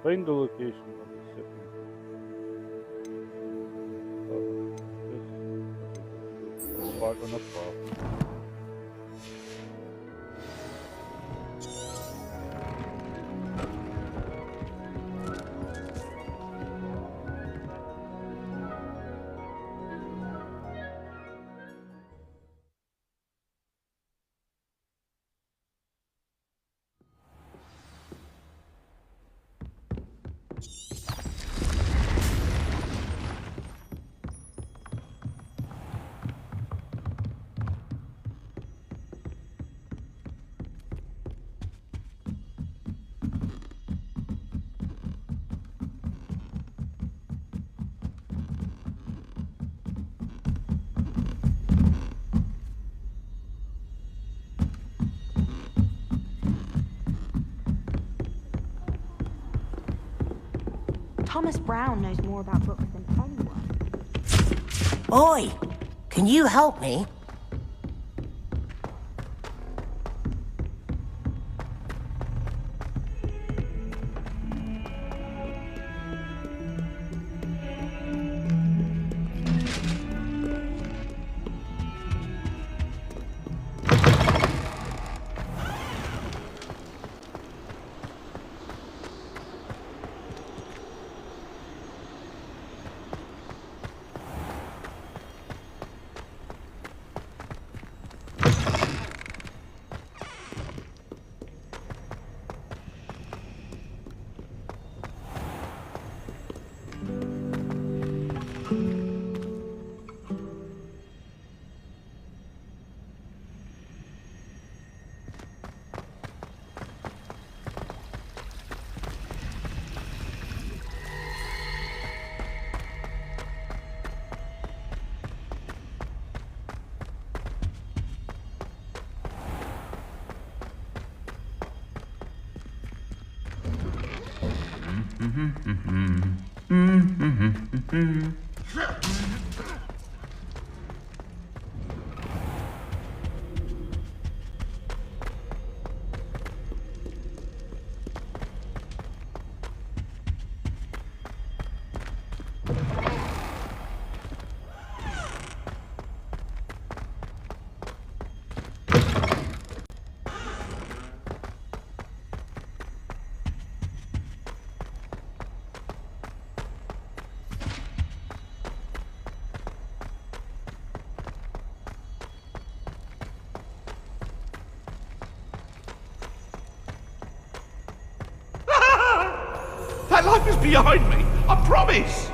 Find the location of the second. This far on the path. Thomas Brown knows more about books than anyone. Oi! Can you help me? That life is behind me, I promise!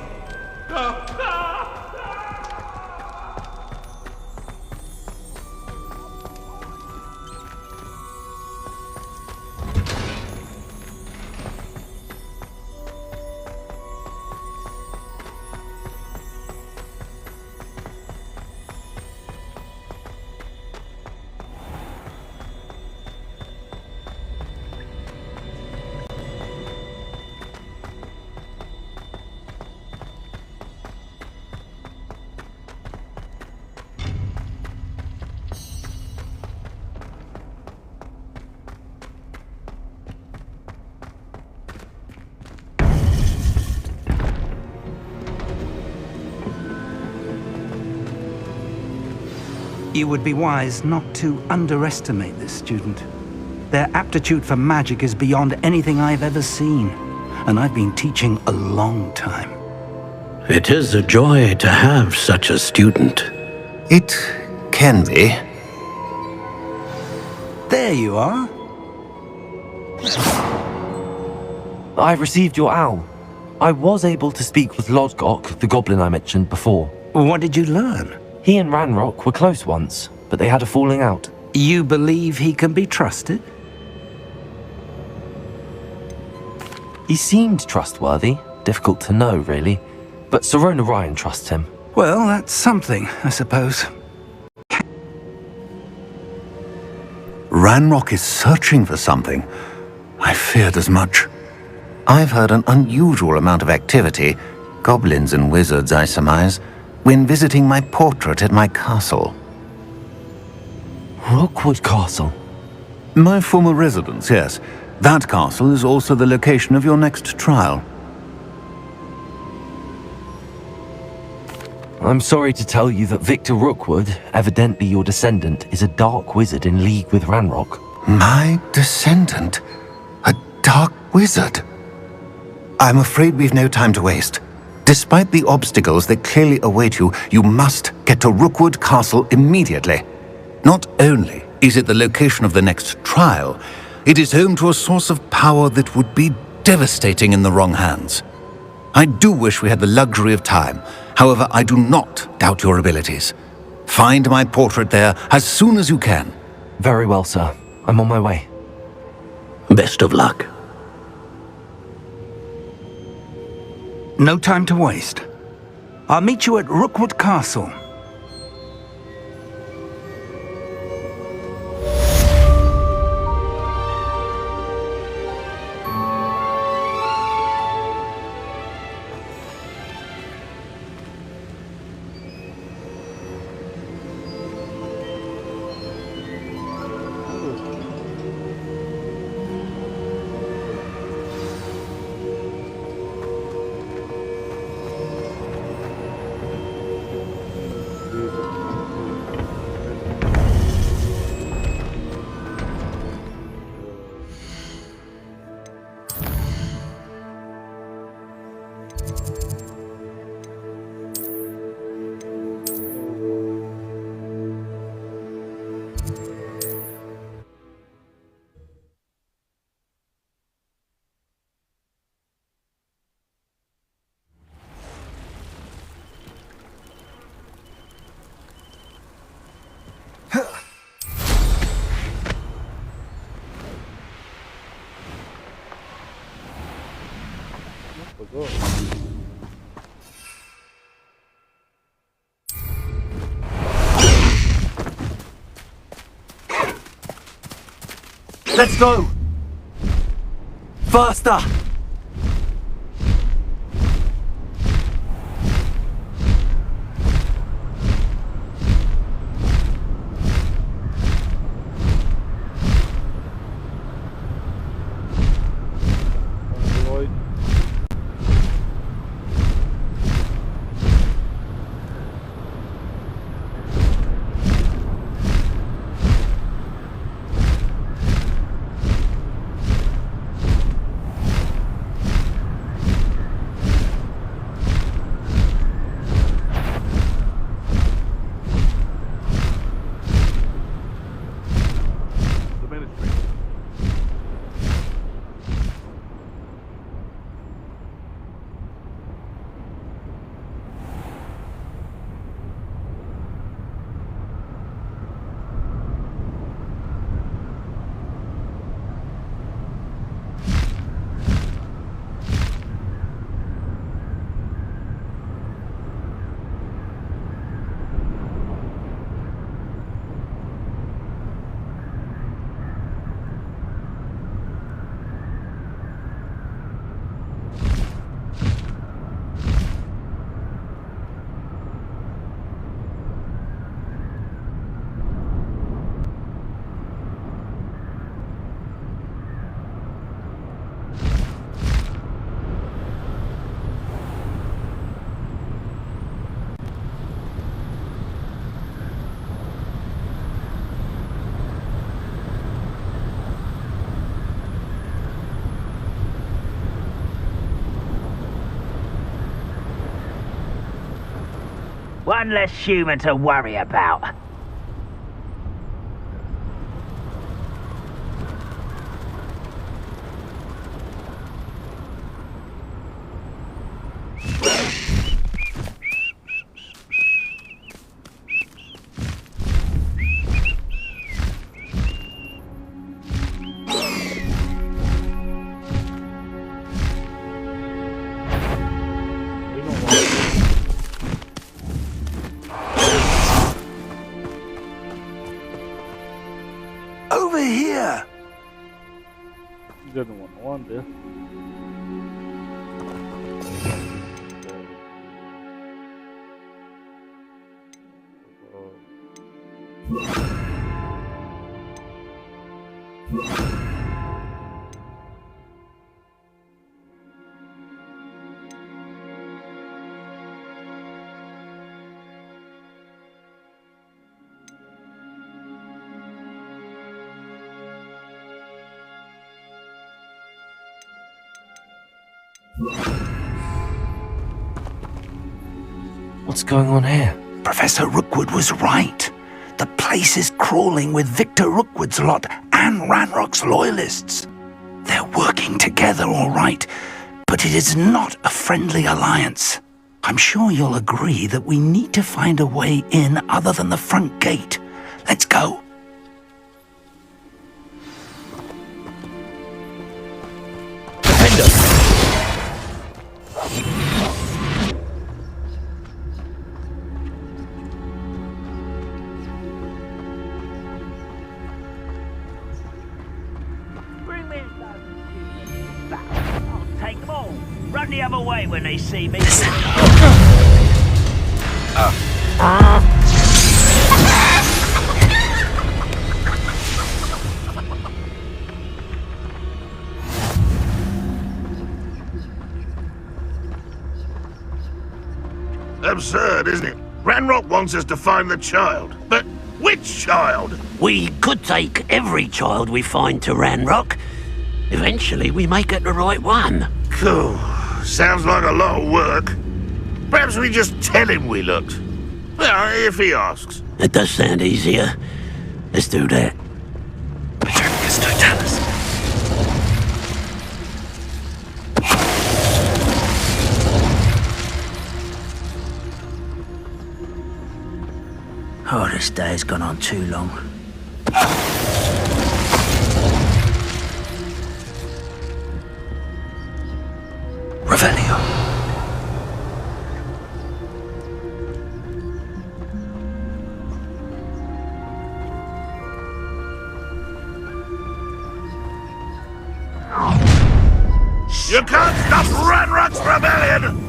You would be wise not to underestimate this student. Their aptitude for magic is beyond anything I've ever seen, and I've been teaching a long time. It is a joy to have such a student. It can be. There you are. I received your owl. I was able to speak with Lodgok, the goblin I mentioned before. What did you learn? He and Ranrock were close once, but they had a falling out. You believe he can be trusted? He seemed trustworthy. Difficult to know, really. But Sirona Ryan trusts him. Well, that's something, I suppose. Ranrock is searching for something. I feared as much. I've heard an unusual amount of activity, goblins and wizards, I surmise, when visiting my portrait at my castle. Rockwood Castle? My former residence, yes. That castle is also the location of your next trial. I'm sorry to tell you that Victor Rookwood, evidently your descendant, is a dark wizard in league with Ranrock. My descendant? A dark wizard? I'm afraid we've no time to waste. Despite the obstacles that clearly await you, you must get to Rookwood Castle immediately. Not only is it the location of the next trial, it is home to a source of power that would be devastating in the wrong hands. I do wish we had the luxury of time. However, I do not doubt your abilities. Find my portrait there as soon as you can. Very well, sir. I'm on my way. Best of luck. No time to waste. I'll meet you at Rookwood Castle. Let's go! Faster! One less human to worry about. Over here! He doesn't want to wander. What's going on here? Professor Rookwood was right. The place is crawling with Victor Rookwood's lot and Ranrock's loyalists. They're working together, all right, but it is not a friendly alliance. I'm sure you'll agree that we need to find a way in other than the front gate. Let's go. Bring me those back. I'll take them all. Run the other way when they see me. Absurd, isn't it? Ranrock wants us to find the child. But which child? We could take every child we find to Ranrock. Eventually, we may get the right one. Cool. Sounds like a lot of work. Perhaps we just tell him we looked. Well, if he asks. It does sound easier. Let's do that. Oh, this day's gone on too long. Revelio. You can't stop Ranrock's rebellion!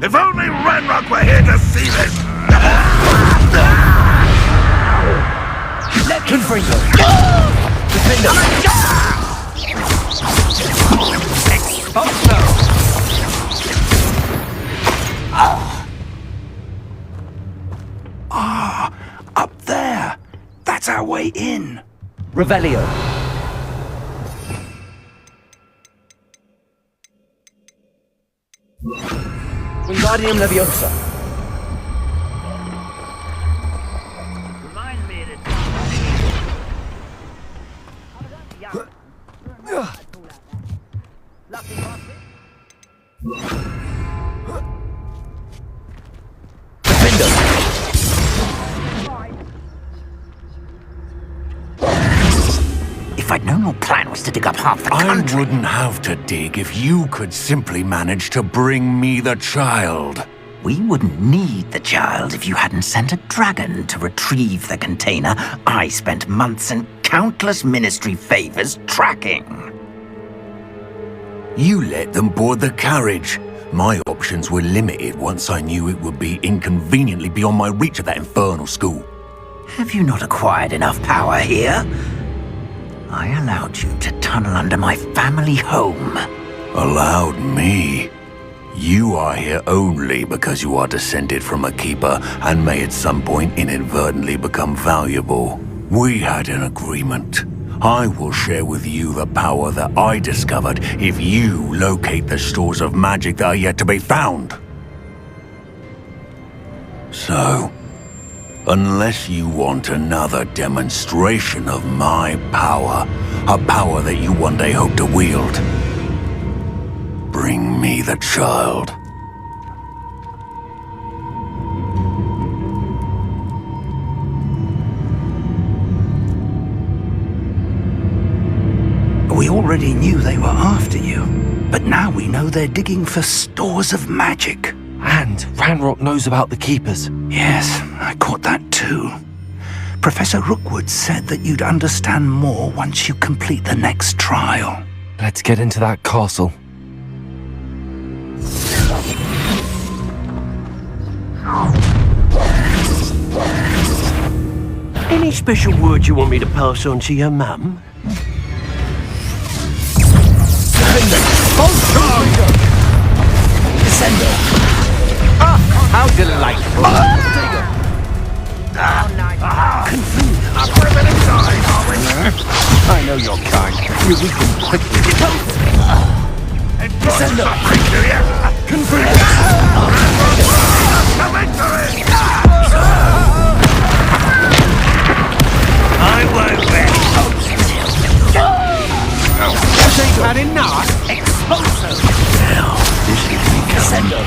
If only Ranrock were here to see this! Let me free you! Defender! Up there. That's our way in. Revelio. Wingardium Leviosa. Reminds me of the time. Lucky bastard. If I'd known your plan was to dig up half the I country... wouldn't have to dig if you could simply manage to bring me the child. We wouldn't need the child if you hadn't sent a dragon to retrieve the container I spent months and countless ministry favors tracking. You let them board the carriage. My options were limited once I knew it would be inconveniently beyond my reach at that infernal school. Have you not acquired enough power here? I allowed you to tunnel under my family home. Allowed me? You are here only because you are descended from a keeper and may at some point inadvertently become valuable. We had an agreement. I will share with you the power that I discovered if you locate the stores of magic that are yet to be found. So, unless you want another demonstration of my power, a power that you one day hope to wield, bring me the child. We already knew they were after you, but now we know they're digging for stores of magic. And Ranrock knows about the Keepers. Yes, I caught that too. Professor Rookwood said that you'd understand more once you complete the next trial. Let's get into that castle. Any special word you want me to pass on to your mum? How delightful! Up for a bit of time, are we? I know your kind. You weaken quickly. Descender! I won't rest. Had enough? Explosive! Now, this is the Descender!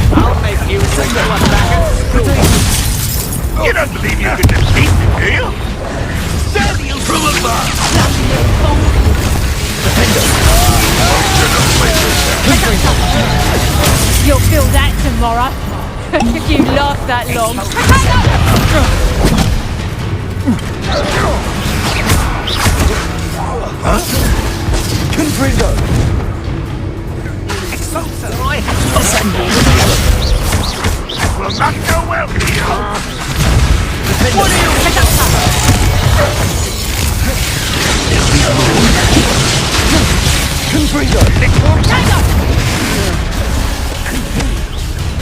I'll make you take one back at school. You don't believe you can defeat me, do you? Stab you from above! You'll feel that tomorrow. If you last that long. Confringo! Will not go well for you. Confringo!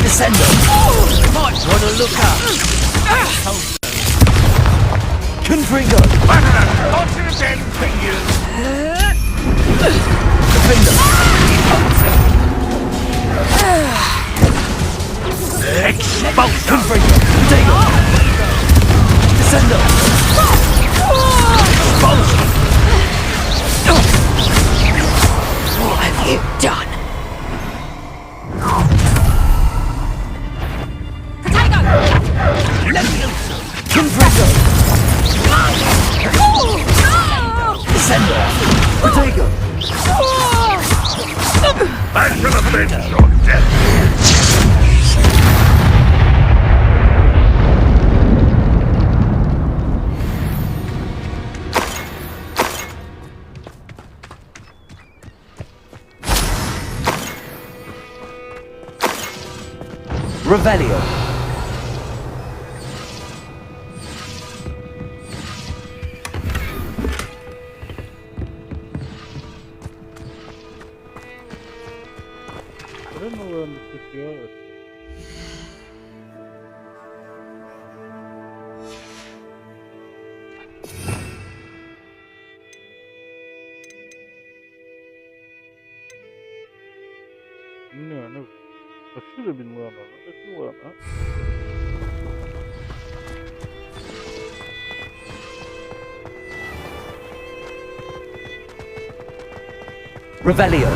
Descender! Might want to look up. Confringo! Fortunate end for you. Defender! Expulsion. Confringo! Potato! Descender! Expulsion. What have you done? Confringo! Descender! Potato! I shall avenge your death. Revelio. I don't know where the secure. No. I should have been learning it. Let's learn it. Revelio.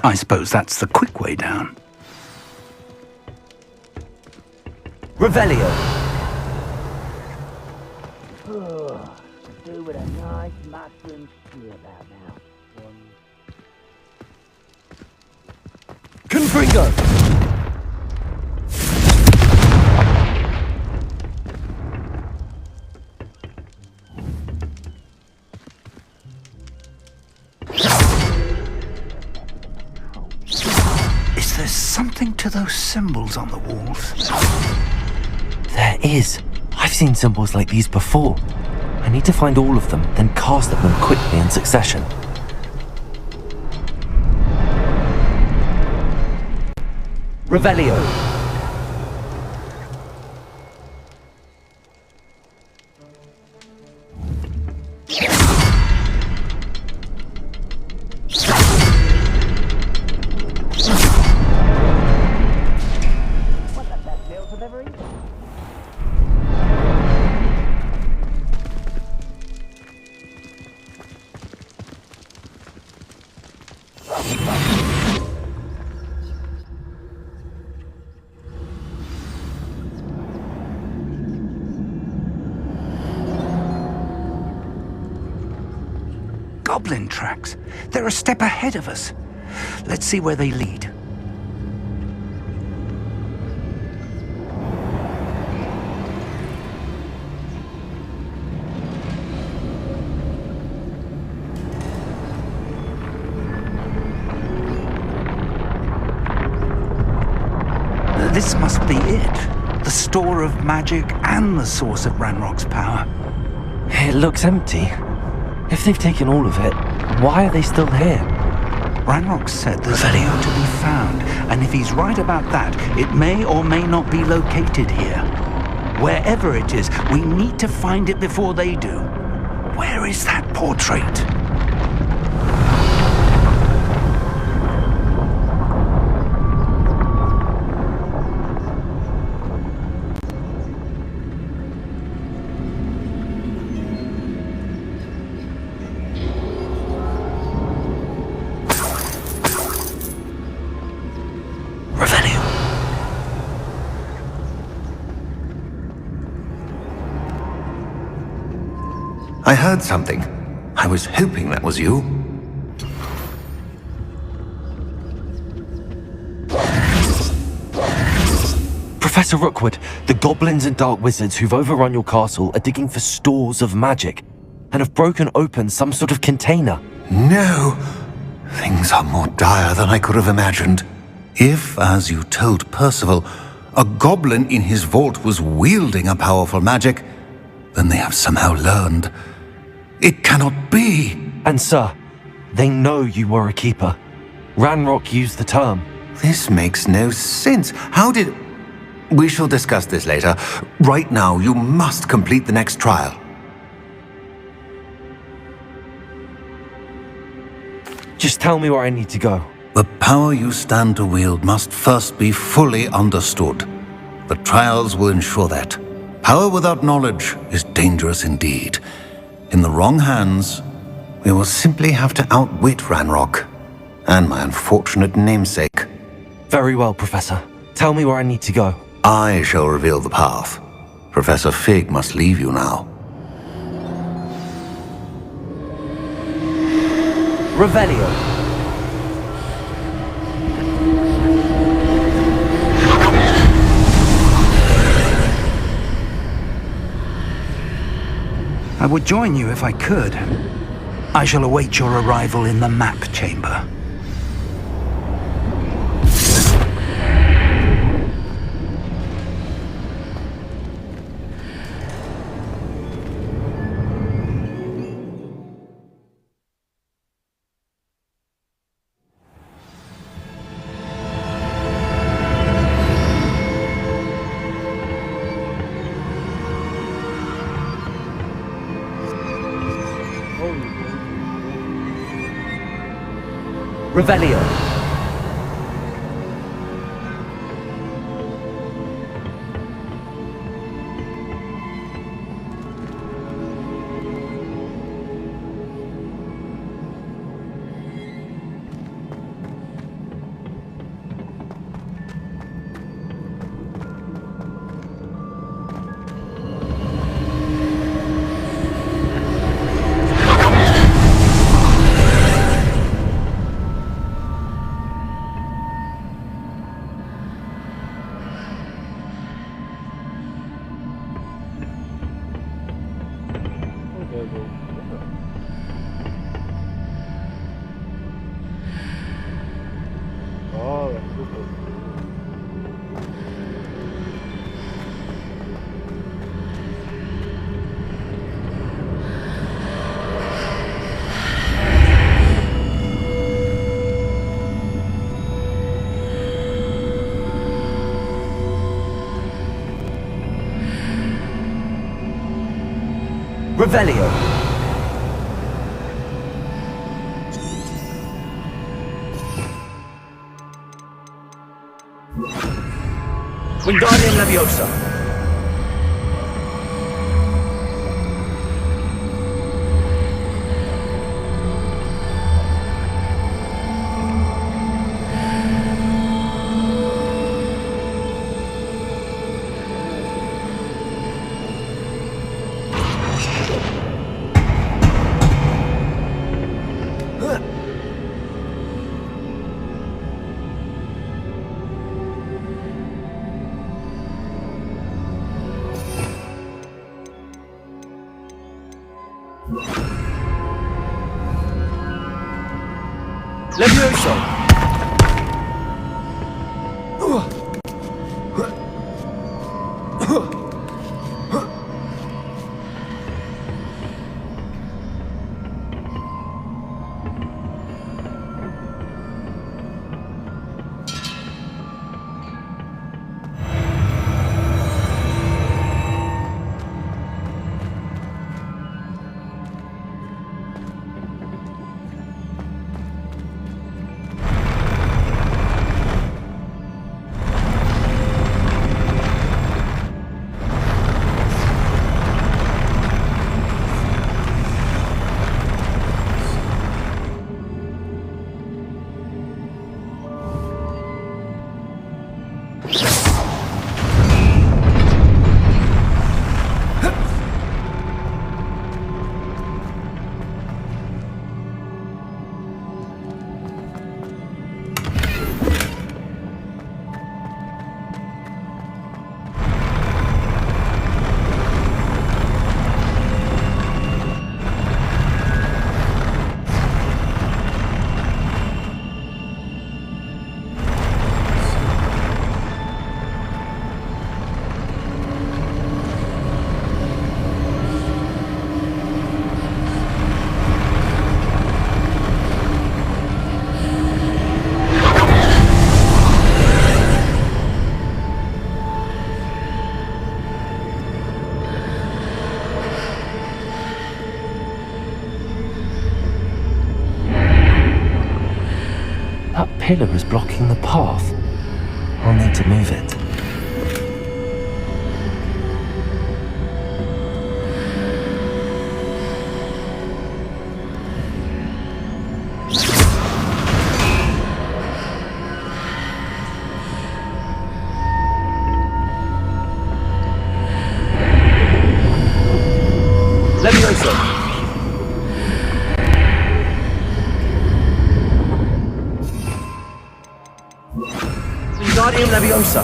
I suppose that's the quick way down. Revelio. Do with a nice mushroom stew about now. Confringo! Is there something to those symbols on the walls? There is. I've seen symbols like these before. I need to find all of them, then cast at them quickly in succession. Revelio. What the best meals I've ever eaten? goblin tracks. They're a step ahead of us. Let's see where they lead. This must be it. The store of magic and the source of Ranrock's power. It looks empty. If they've taken all of it, why are they still here? Ranrock said there's more to be found, and if he's right about that, it may or may not be located here. Wherever it is, we need to find it before they do. Where is that portrait? I heard something. I was hoping that was you. Professor Rookwood, the goblins and dark wizards who've overrun your castle are digging for stores of magic and have broken open some sort of container. No! Things are more dire than I could have imagined. If, as you told Percival, a goblin in his vault was wielding a powerful magic, then they have somehow learned. It cannot be! And sir, they know you were a keeper. Ranrock used the term. This makes no sense. How did... We shall discuss this later. Right now, you must complete the next trial. Just tell me where I need to go. The power you stand to wield must first be fully understood. The trials will ensure that. Power without knowledge is dangerous indeed. In the wrong hands, we will simply have to outwit Ranrock and my unfortunate namesake. Very well, Professor. Tell me where I need to go. I shall reveal the path. Professor Fig must leave you now. Revelio. I would join you if I could. I shall await your arrival in the map chamber. Revelio. Revelio. Wingardium Leviosa. Levioso! That pillar is blocking the path. I'll need to move it. Levioso! Wingardium Leviosa!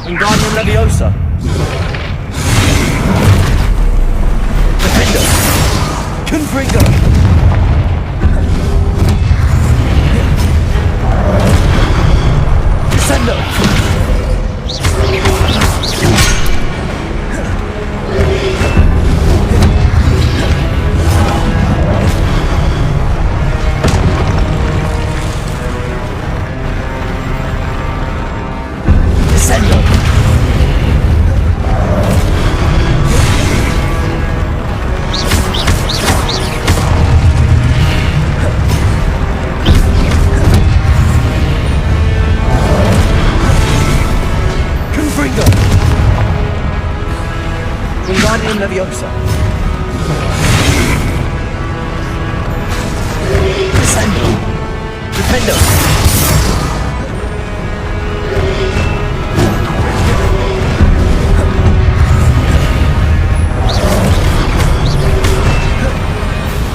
Wingardium Leviosa! Defender! Confringo! Descendo! Wingardium Leviosa. Descendo. Defendo.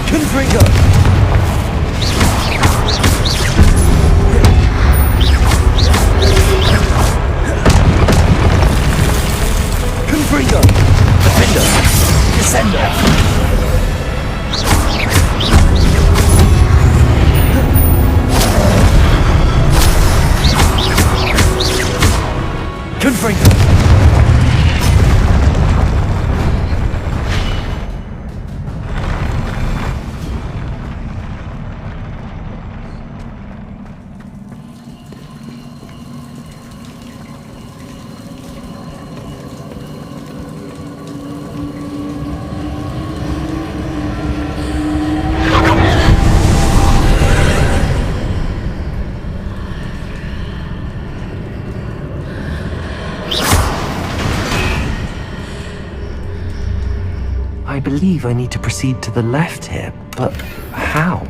Confringo. Confringo. Defender. Descender. Confringo! I believe I need to proceed to the left here, but how?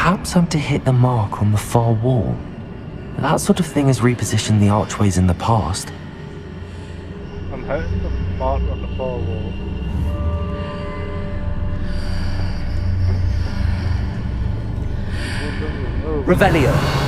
Perhaps I'm to hit the mark on the far wall. That sort of thing has repositioned the archways in the past. I'm hitting the mark on the far wall. Revelio!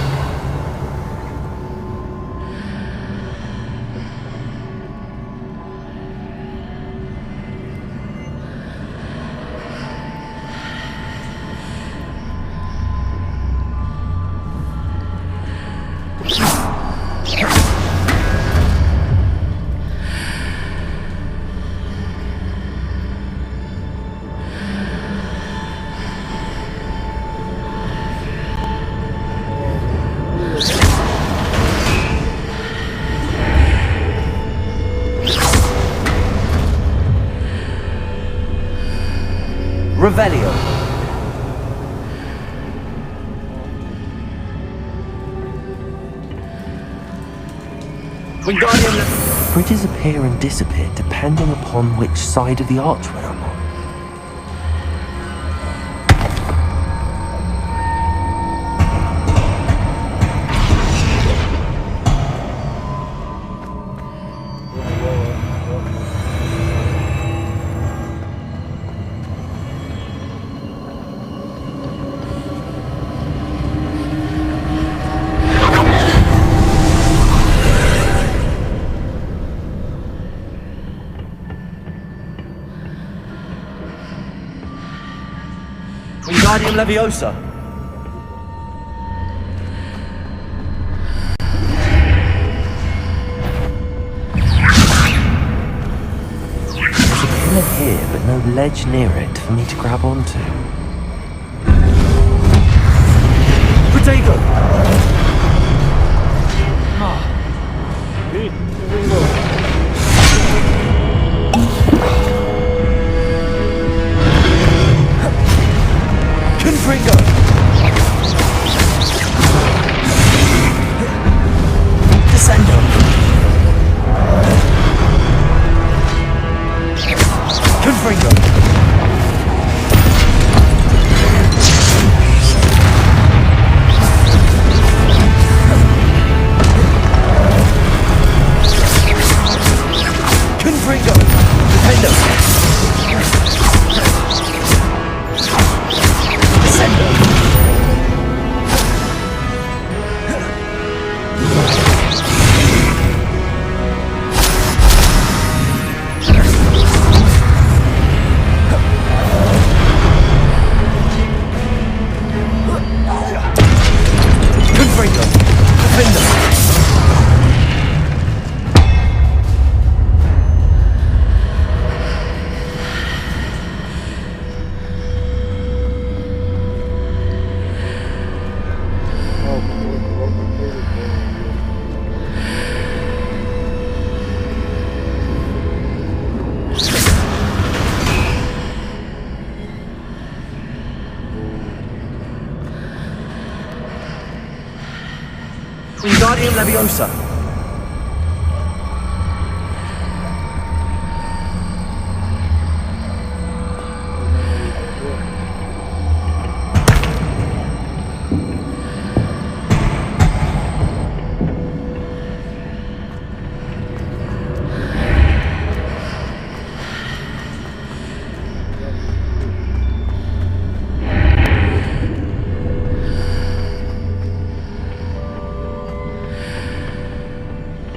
Revelio. Wingardium. Bridges appear and disappear depending upon which side of the archway I'm on. Wingardium Leviosa. There's a pillar here, but no ledge near it for me to grab onto. Protego! Confringo! Descendo! Confringo! Confringo! Defendo! Descendo! Wingardium Leviosa.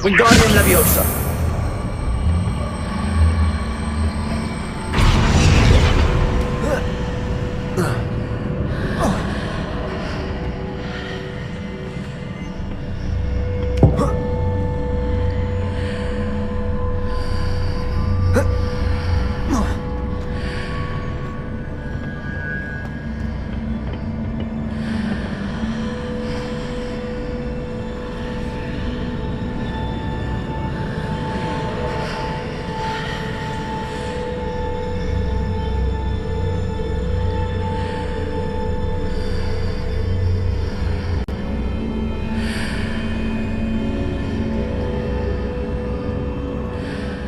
Wingardium Leviosa.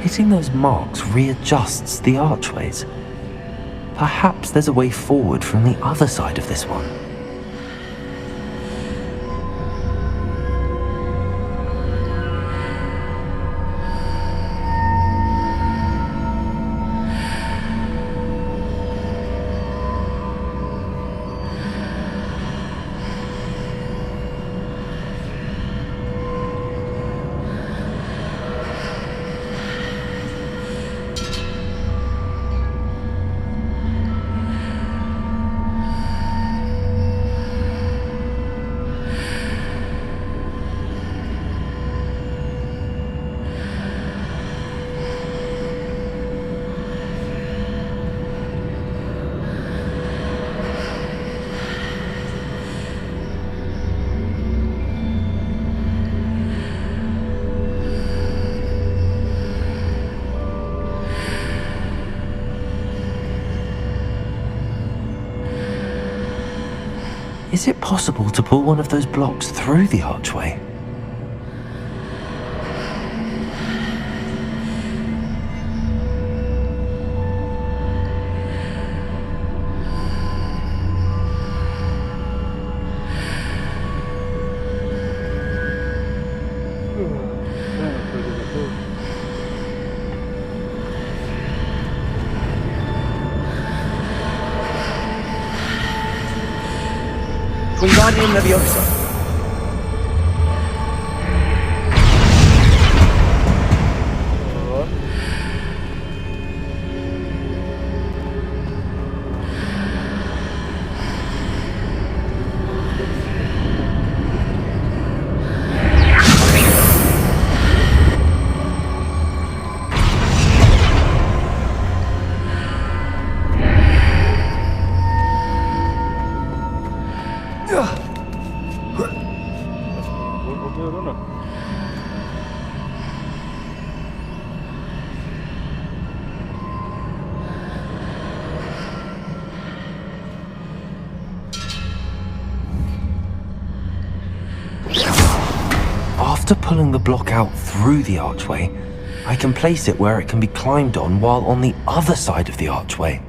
Hitting those marks readjusts the archways. Perhaps there's a way forward from the other side of this one. Is it possible to pull one of those blocks through the archway? Wingardium Leviosa. After pulling the block out through the archway, I can place it where it can be climbed on while on the other side of the archway.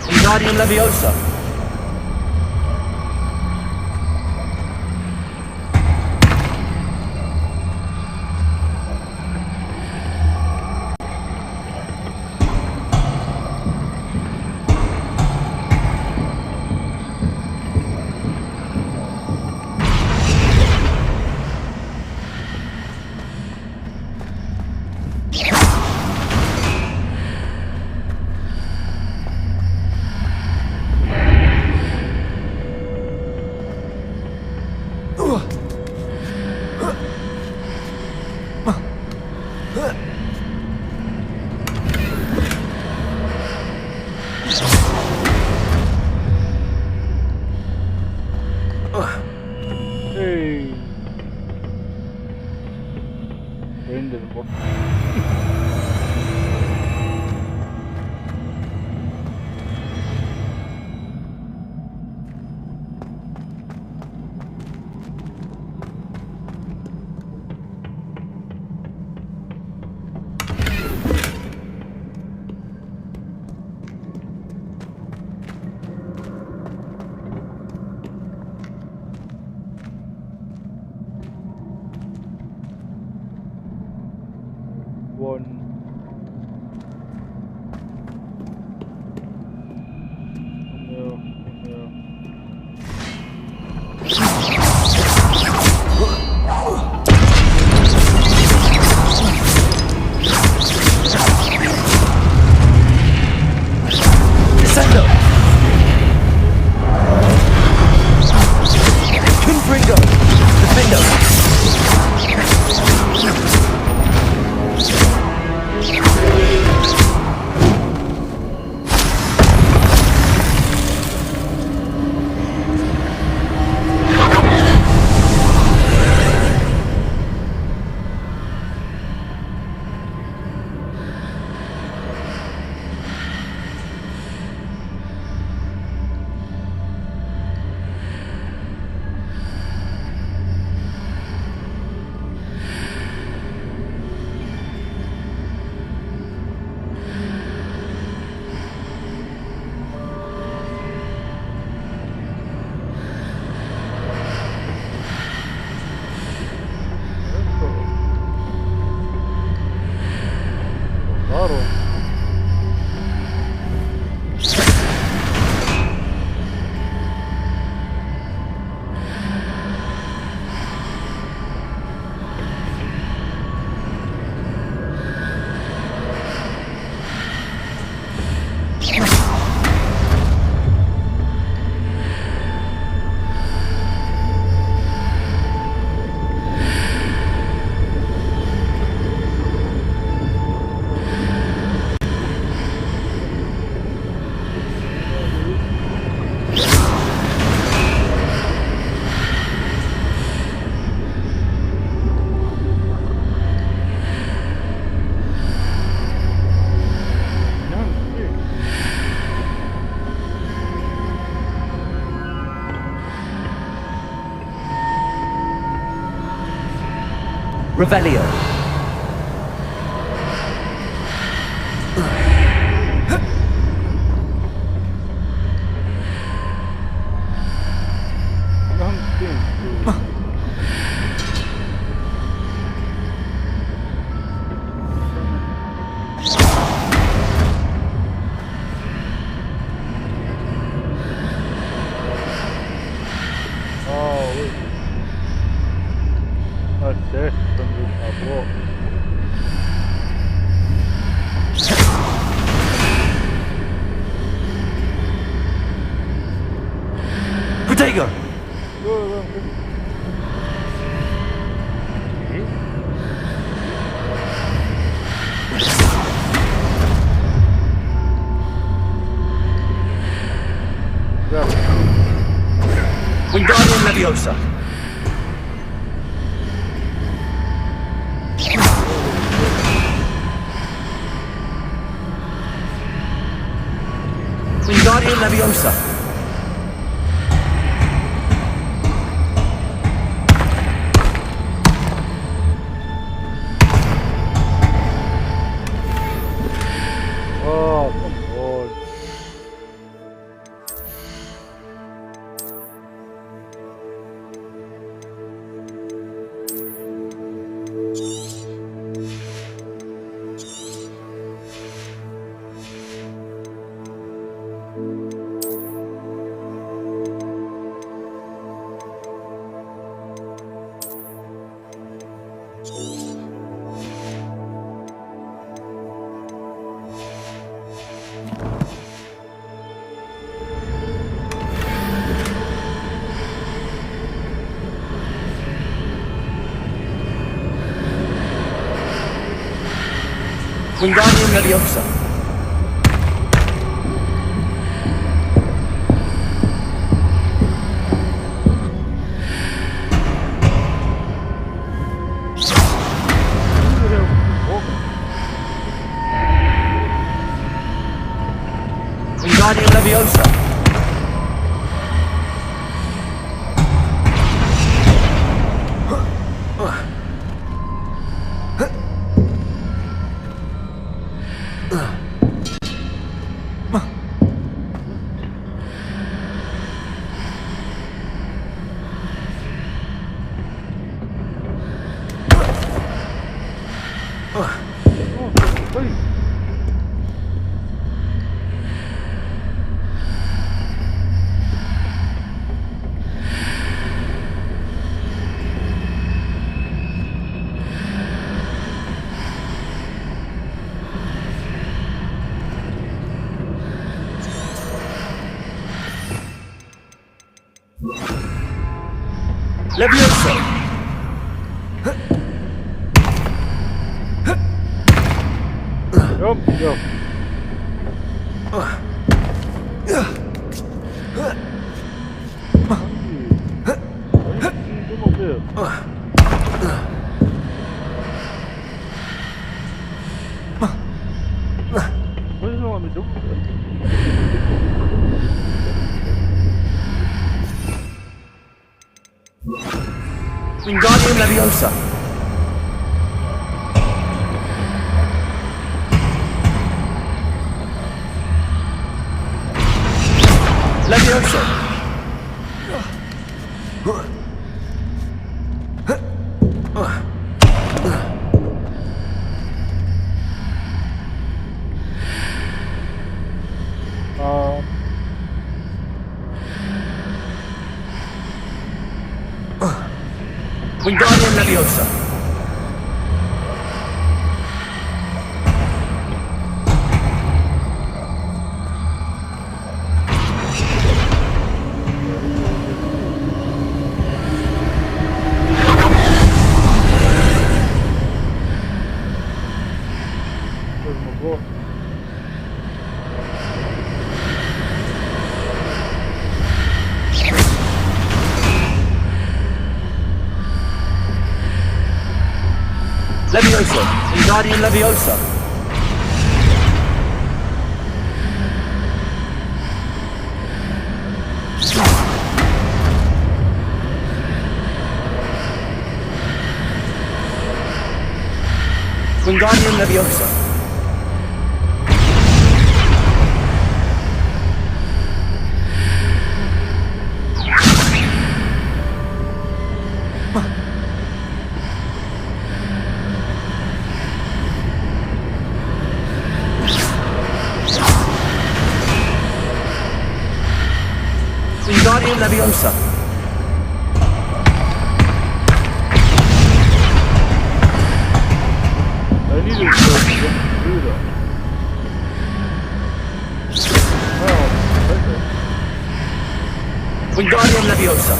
Wingardium Leviosa. Revelio. Protego! Wingardium Leviosa. Wingardium Leviosa. Oh, come on. Wingardium Leviosa. Wingardium Leviosa. Leviosa. Jump, jump. Wingardium Leviosa. Leviosa. Wingardium Leviosa. Leviosa. Wingardium Leviosa. Wingardium Leviosa. Wingardium Leviosa. I need to do that. Oh, okay. Wingardium Leviosa.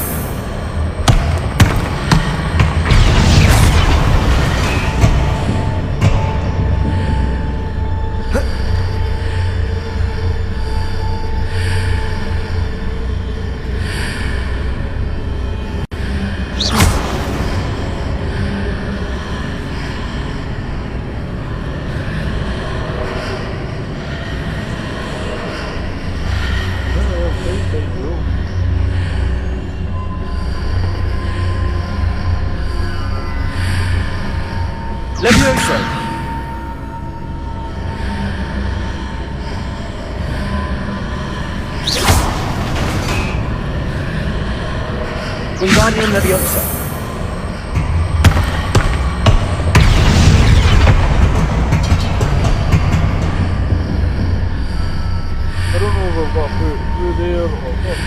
Leviosa. Wingardium Leviosa. I don't know if I've got through there or what.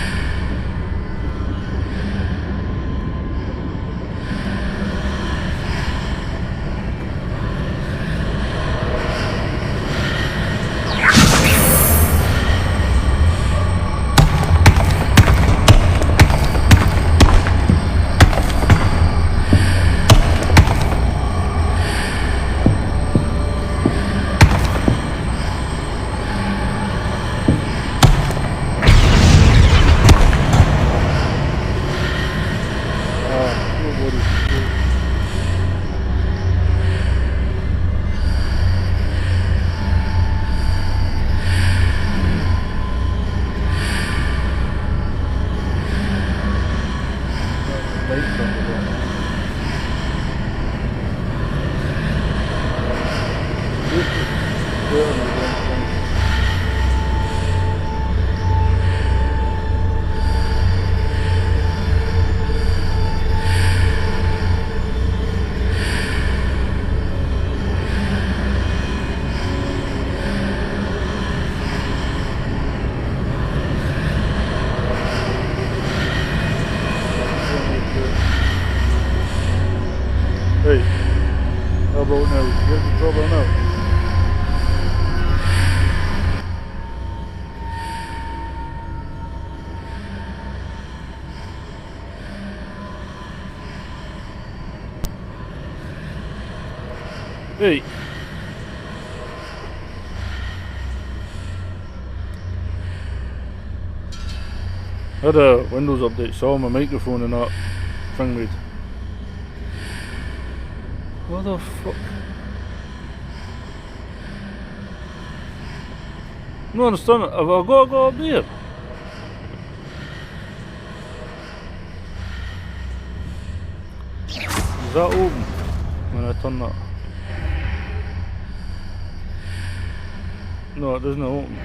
Hey, how about now? You get in trouble now? Hey. Had a Windows update, so my microphone and not thing made. What the fuck? No understand. Have I got to go up there? Is that open when I turn that? No, it doesn't open.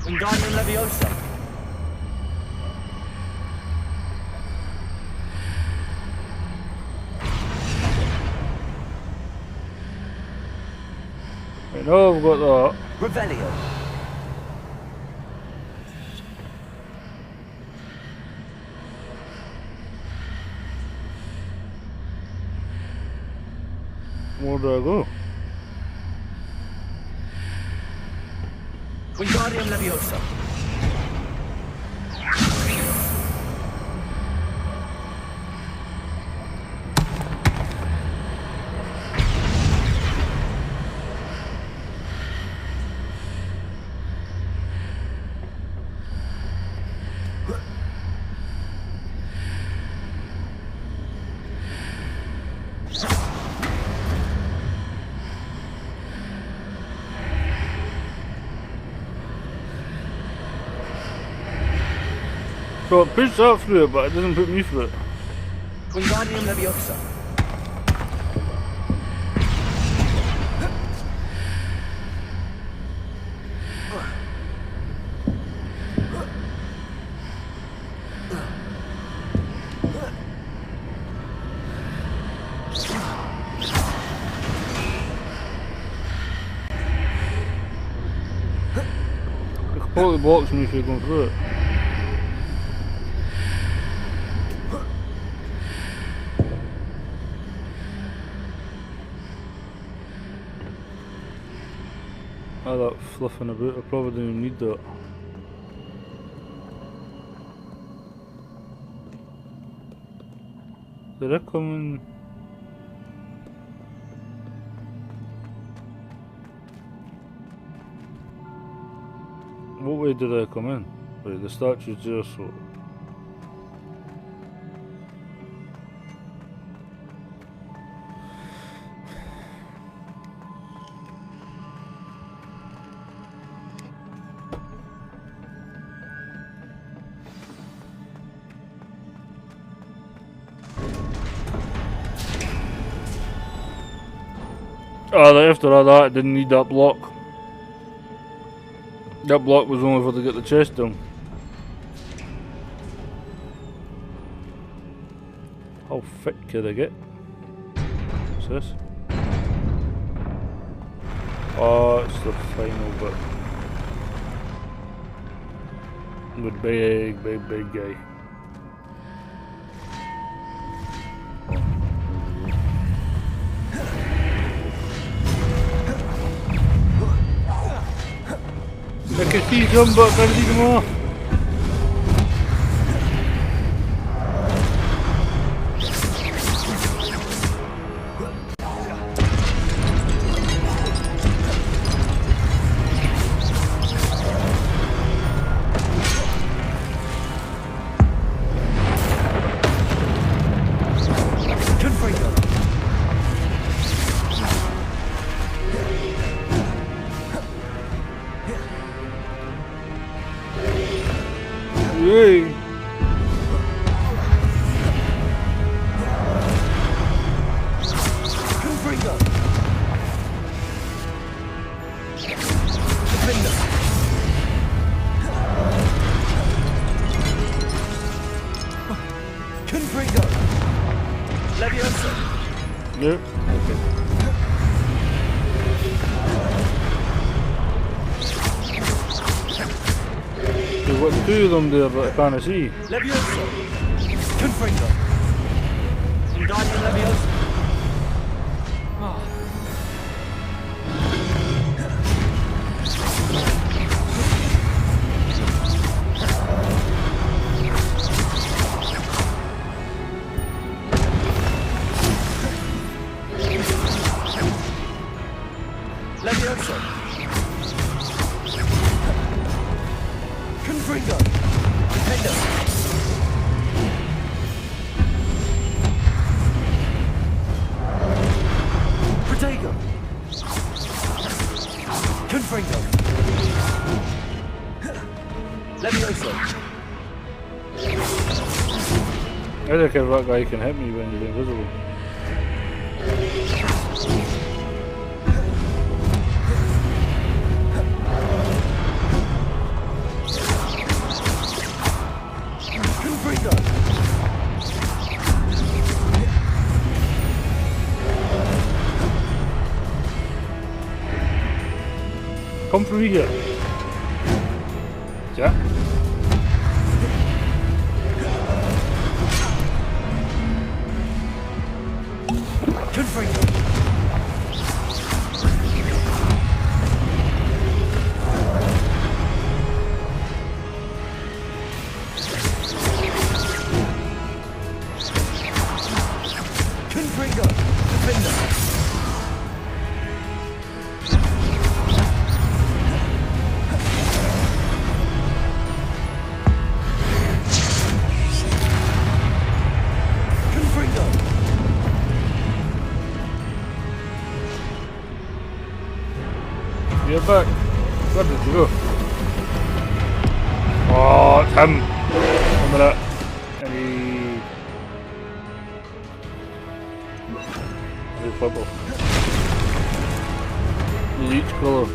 Wingardium Leviosa. I know I've got that. Revelio. Where do I go? Wingardium Leviosa. So it pushed that through it, but it doesn't put me through it. Wingardium Leviosa. It completely blocks me if you're going through it. All that fluffing about, I probably don't even need that. Did I come in? What way did I come in? Right, the statue's there, so... After all that, I didn't need that block. That block was only for to get the chest down. How thick could I get? What's this? Oh, it's the final bit. With big guy. I can see some, but I can't see them all. Yay! Yep. Okay. There's what two of them there, but I can't see. Leviosa. Confringo. Wingardium Leviosa. Leviosa. Confringo. Defender. Protego. Confringo. Leviosa. I think that guy can hit me when he's invisible. Come through here. Yeah. Confringo. Confringo. Defender. You're back. Where did you go? Oh, it's him. Remember that? Any purple. Use each colour.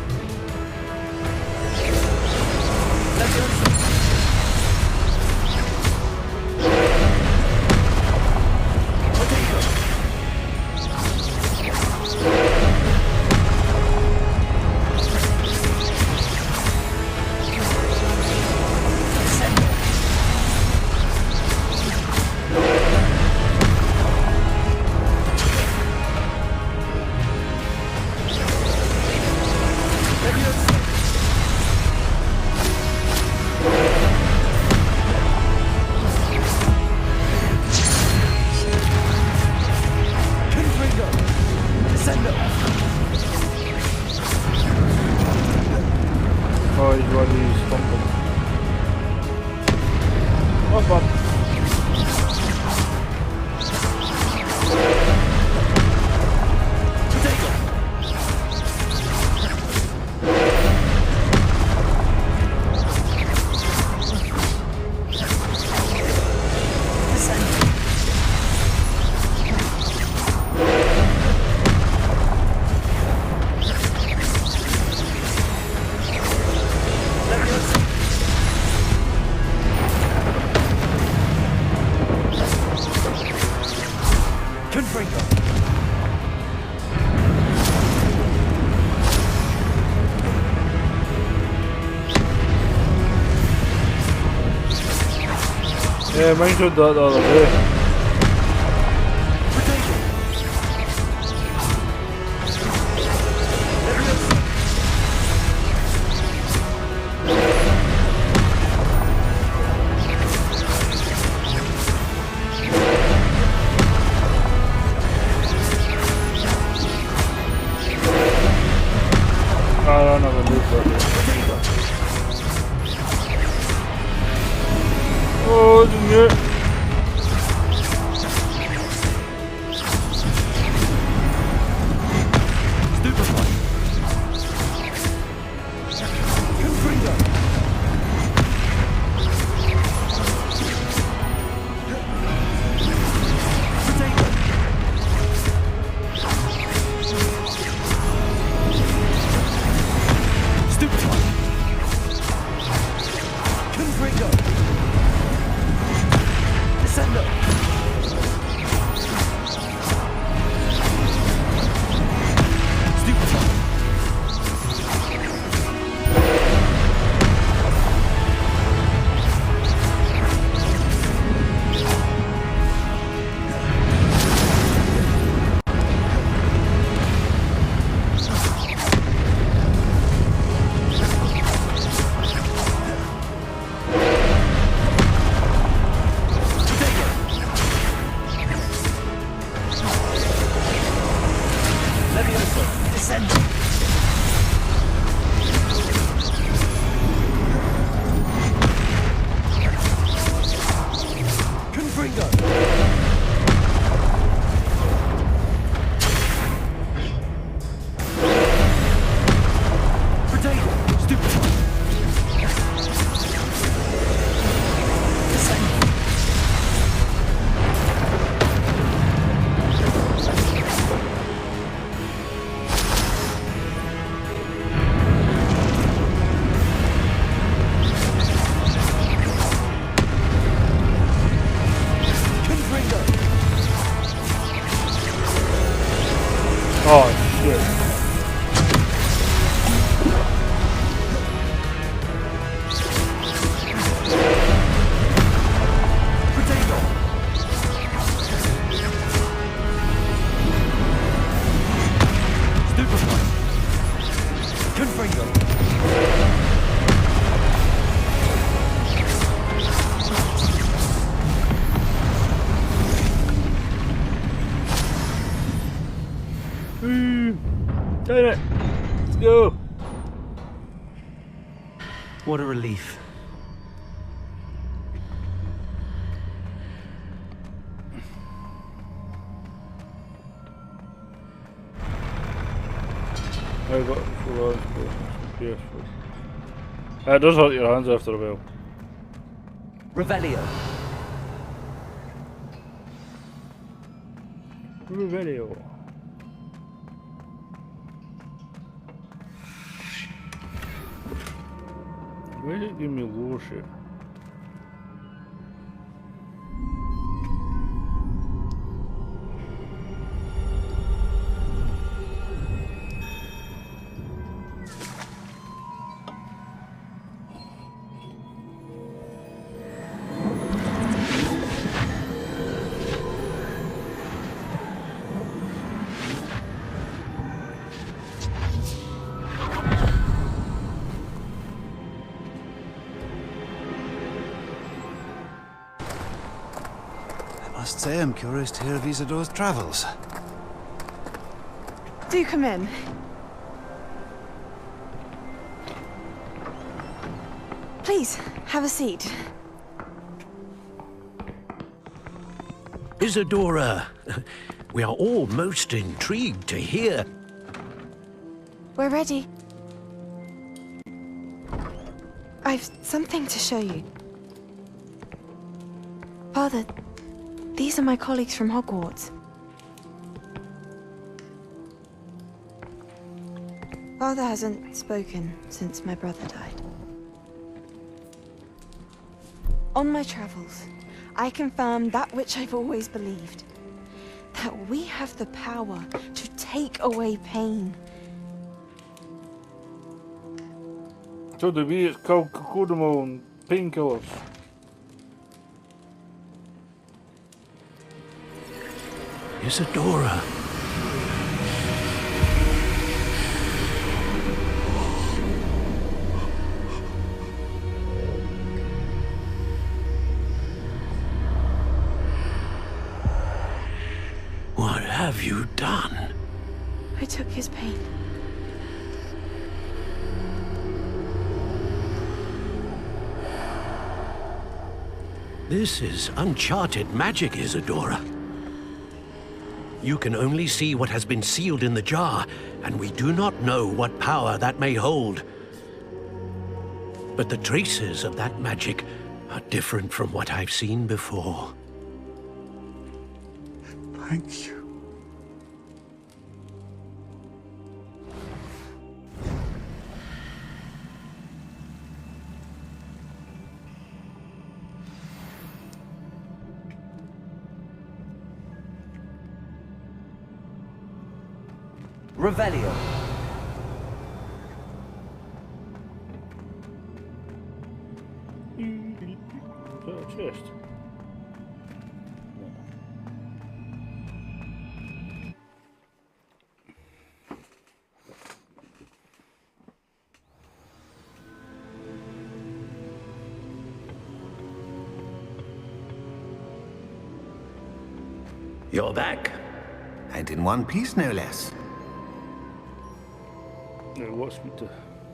Yeah, mine showed that the other day. I don't know the loop. Oh, didn't get it. Oh shit. Done it. Let's go. What a relief. I got full on PS4. It does hurt your hands after a while. Revelio. Revelio. Выведи Милоши. I must say I'm curious to hear of Isadore's travels. Do come in. Please, have a seat. Isadora, we are all most intrigued to hear. We're ready. I've something to show you. Father, these are my colleagues from Hogwarts. Father hasn't spoken since my brother died. On my travels, I confirmed that which I've always believed. That we have the power to take away pain. So do we call Kudamon painkillers? Isadora. What have you done? I took his pain. This is uncharted magic, Isadora. You can only see what has been sealed in the jar, and we do not know what power that may hold. But the traces of that magic are different from what I've seen before. Thank you. Revelio. Chest. You're back. And in one piece, no less.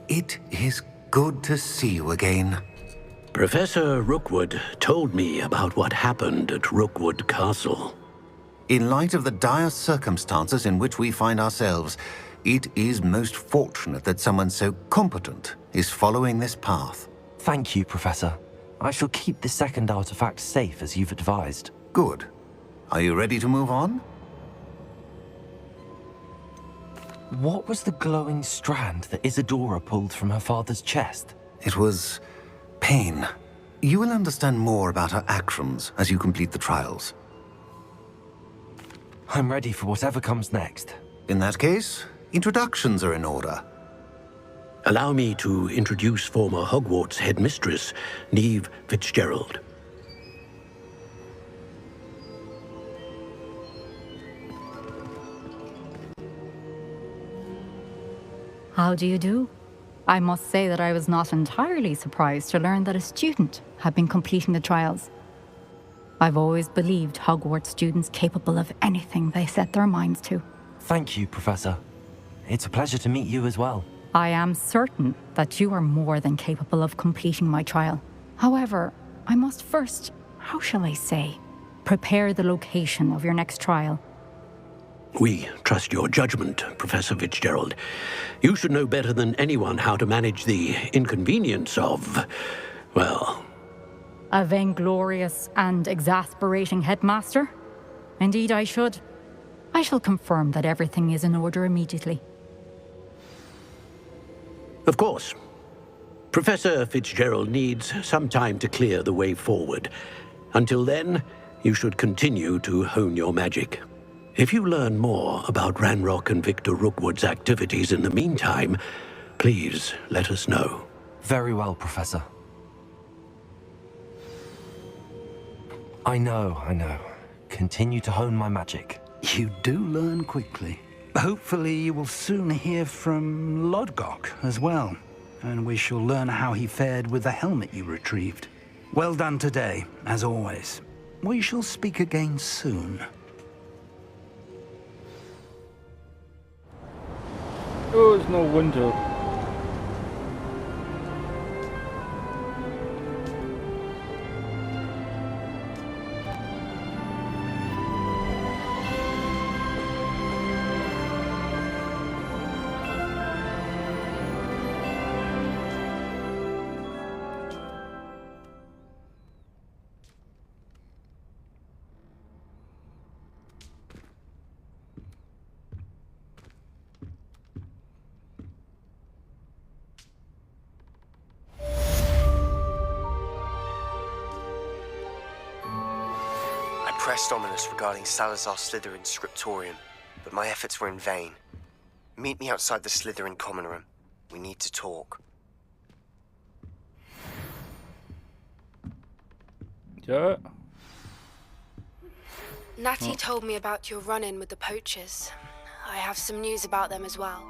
It is good to see you again. Professor Rookwood told me about what happened at Rookwood Castle. In light of the dire circumstances in which we find ourselves, it is most fortunate that someone so competent is following this path. Thank you, Professor. I shall keep the second artifact safe as you've advised. Good. Are you ready to move on? What was the glowing strand that Isadora pulled from her father's chest? It was pain. You will understand more about her actions as you complete the trials. I'm ready for whatever comes next. In that case, introductions are in order. Allow me to introduce former Hogwarts headmistress, Neve Fitzgerald. How do you do? I must say that I was not entirely surprised to learn that a student had been completing the trials. I've always believed Hogwarts students capable of anything they set their minds to. Thank you, Professor. It's a pleasure to meet you as well. I am certain that you are more than capable of completing my trial. However, I must first, how shall I say, prepare the location of your next trial. We trust your judgment, Professor Fitzgerald. You should know better than anyone how to manage the inconvenience of, well, A vainglorious and exasperating headmaster? Indeed I should. I shall confirm that everything is in order immediately. Of course. Professor Fitzgerald needs some time to clear the way forward. Until then, you should continue to hone your magic. If you learn more about Ranrock and Victor Rookwood's activities in the meantime, please let us know. Very well, Professor. I know. Continue to hone my magic. You do learn quickly. Hopefully you will soon hear from Lodgok as well, and we shall learn how he fared with the helmet you retrieved. Well done today, as always. We shall speak again soon. Oh, it's no winter. I pressed ominous regarding Salazar Slytherin's Scriptorium, but my efforts were in vain. Meet me outside the Slytherin common room. We need to talk. Yeah. Natty told me about your run-in with the poachers. I have some news about them as well.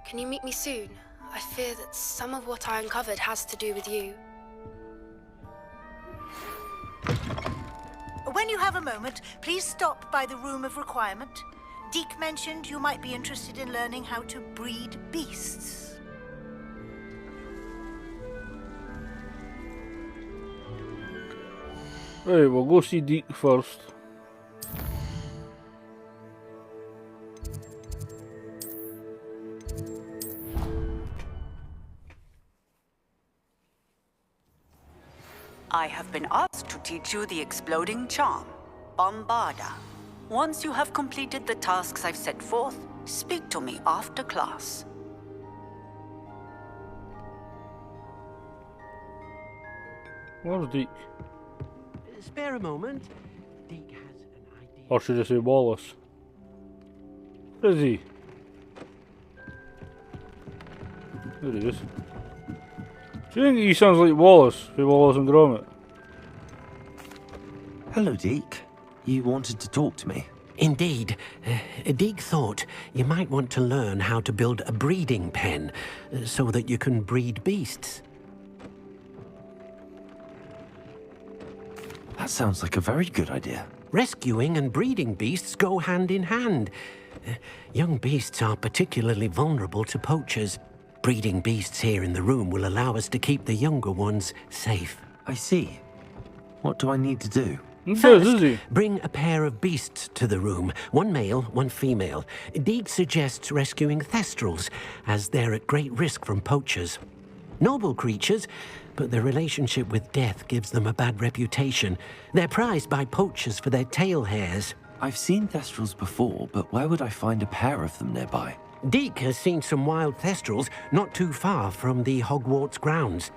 Can you meet me soon? I fear that some of what I uncovered has to do with you. When you have a moment, please stop by the Room of Requirement. Deke mentioned you might be interested in learning how to breed beasts. Right, we'll go see Deke first. I have been asked to teach you the exploding charm, Bombarda. Once you have completed the tasks I've set forth, speak to me after class. Where's Deke? Spare a moment. Deke has an idea. Or should I say Wallace? Where is he? There he is. Do you think he sounds like Wallace from Wallace and Gromit? Hello, Deke. You wanted to talk to me? Indeed. Deke thought you might want to learn how to build a breeding pen so that you can breed beasts. That sounds like a very good idea. Rescuing and breeding beasts go hand in hand. Young beasts are particularly vulnerable to poachers. Breeding beasts here in the room will allow us to keep the younger ones safe. I see. What do I need to do? First, bring a pair of beasts to the room. One male, one female. Deke suggests rescuing thestrals, as they're at great risk from poachers. Noble creatures, but their relationship with death gives them a bad reputation. They're prized by poachers for their tail hairs. I've seen thestrals before, but where would I find a pair of them nearby? Deke has seen some wild thestrals not too far from the Hogwarts grounds.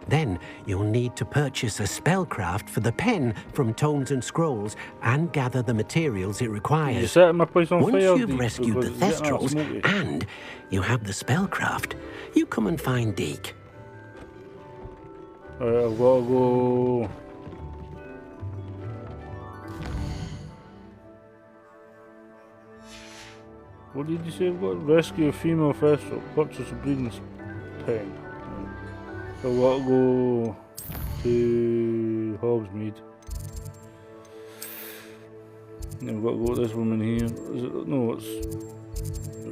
Then you'll need to purchase a spellcraft for the pen from Tomes and Scrolls and gather the materials it requires. You setting my place on Once fire, you've Deke, rescued the because it's getting all thestrals smoky. and you have the spellcraft, you come and find Deke. Alright, I've got to go. What did you say? I've got to rescue a female thestral, purchase a breeding pen. So I've got to go to Hogsmeade. And I've got to go to this woman here. Is it? No, it's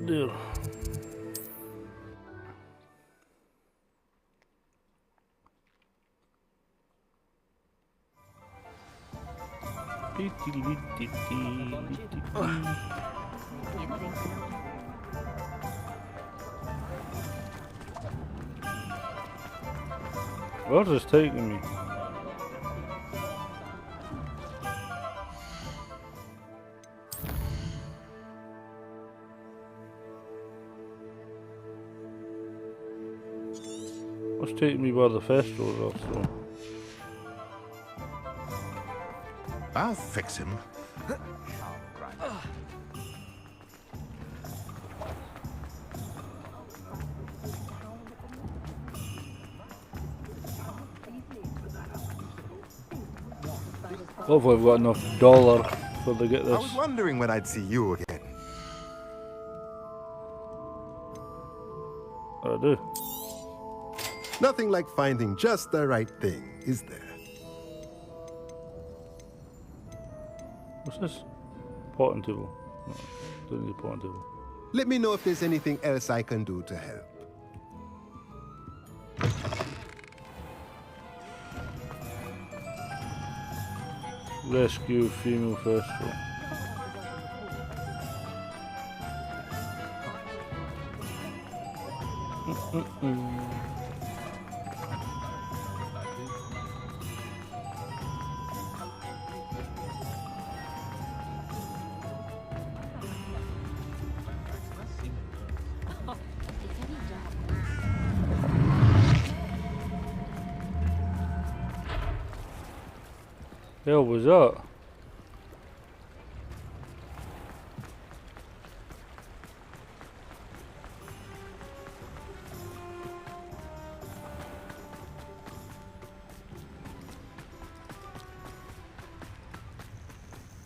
there. Where's this taking me? What's taking me by the festival off, so. I'll fix him. Hopefully I've got enough dollar for to get I was this. wondering when I'd see you again. I do. Nothing like finding just the right thing, is there? What's this? Potting table. No, don't need a potting table. Let me know if there's anything else I can do to help. Rescue female festival. Hell was that?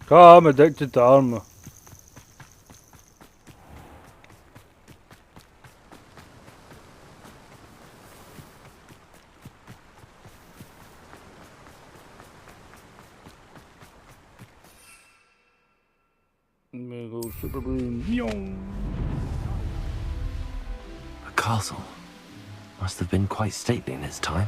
God, I'm addicted to armor. I'm gonna go super broom. A castle. Must have been quite stately in its time.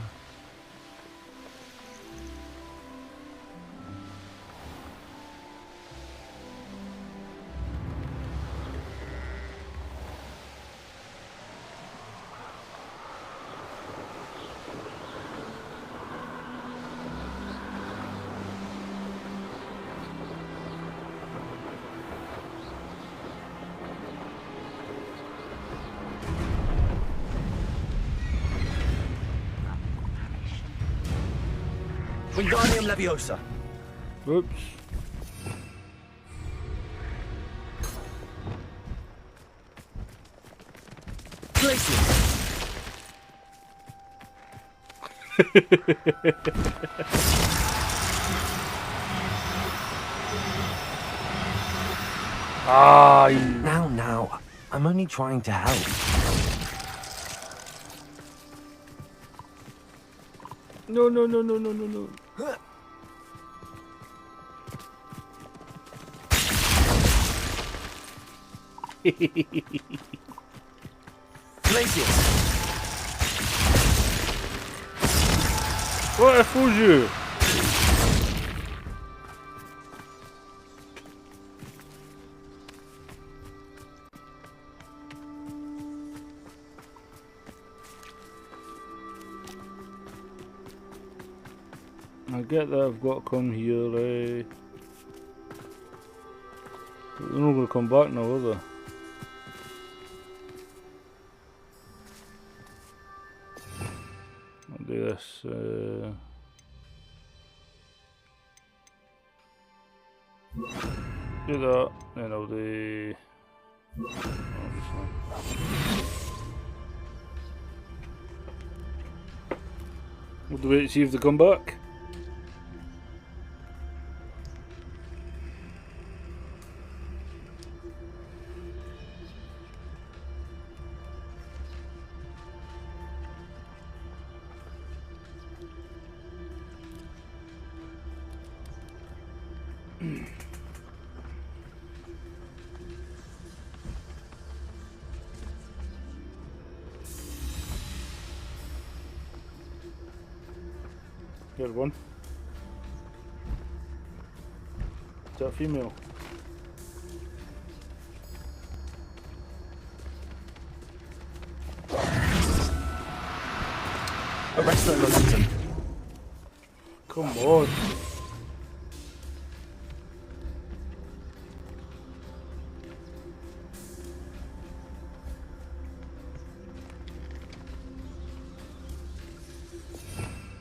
Wingardium Leviosa. Oops. Now, I'm only trying to help. No. Ouais, faux jeu. I get that I've got to come here, eh? But they're not going to come back now, are they? I'll do this. Do that, then I'll do. We'll wait to see if they come back. Good one. Is that female? Arrest them, Rosenton. Come on.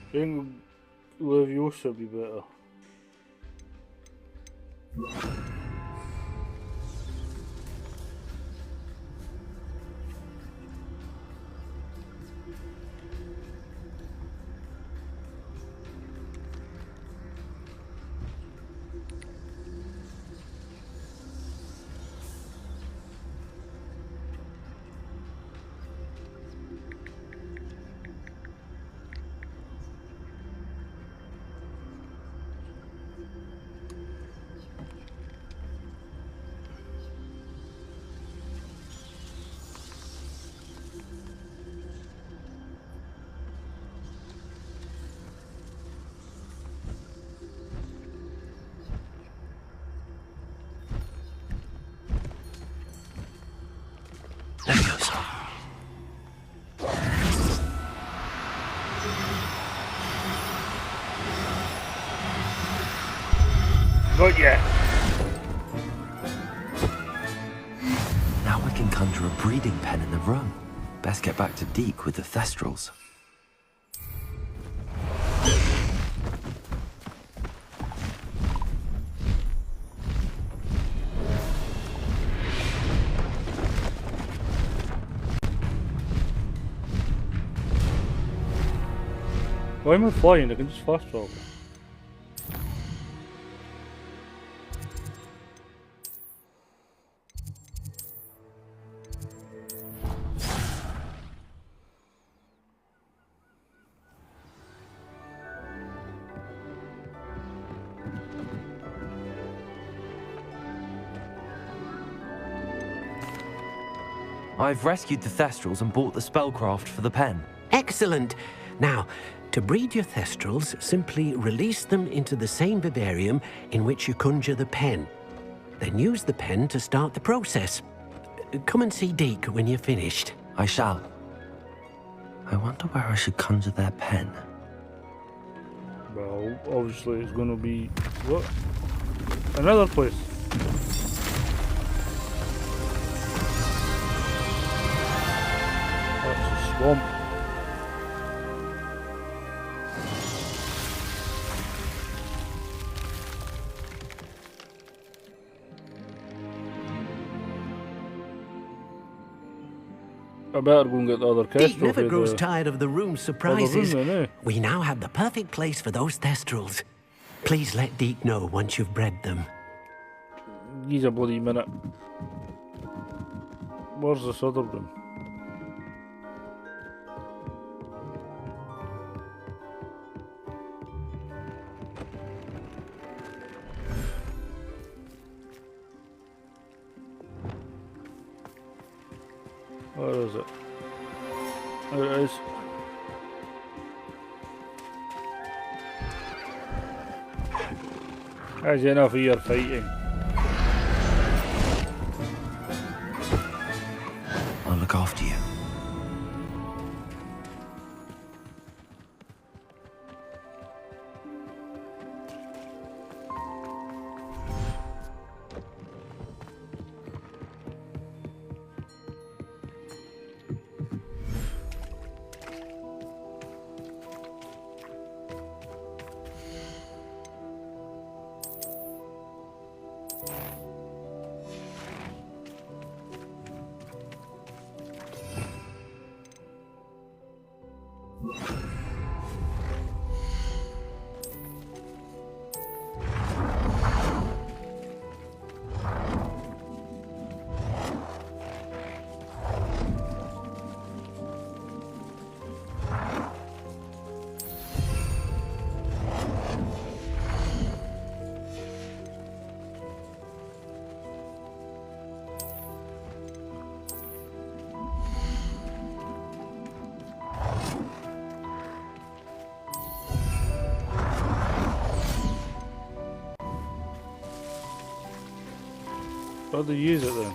I think Leviosa would be better. Got ya. Now we can conjure a breeding pen in the room. Best get back to Deke with the Thestrals. Why am I flying? I can just fast travel. I've rescued the Thestrals and bought the spellcraft for the pen. Excellent. Now, to breed your Thestrals, simply release them into the same vivarium in which you conjure the pen. Then use the pen to start the process. Come and see Deke when you're finished. I shall. I wonder where I should conjure their pen. Well, obviously it's going to be... what? Another place. That's a swamp. I better go and get the other Deke kestrel. never grows tired of the room's surprises. Room then, eh? We now have the perfect place for those Thestrals. Please let Deke know once you've bred them. He's a bloody minute. Where's this other room? Where is it? There it is. That's enough of your fighting. I'll look after you. How do you use it then?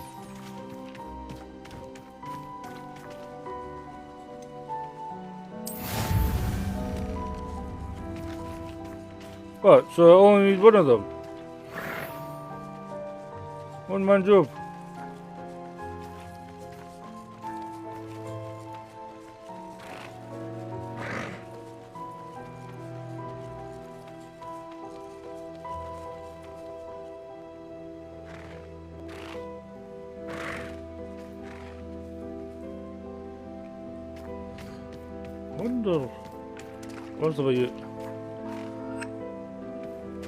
What? So I only need one of them? One man job. wonder. Where's the way out?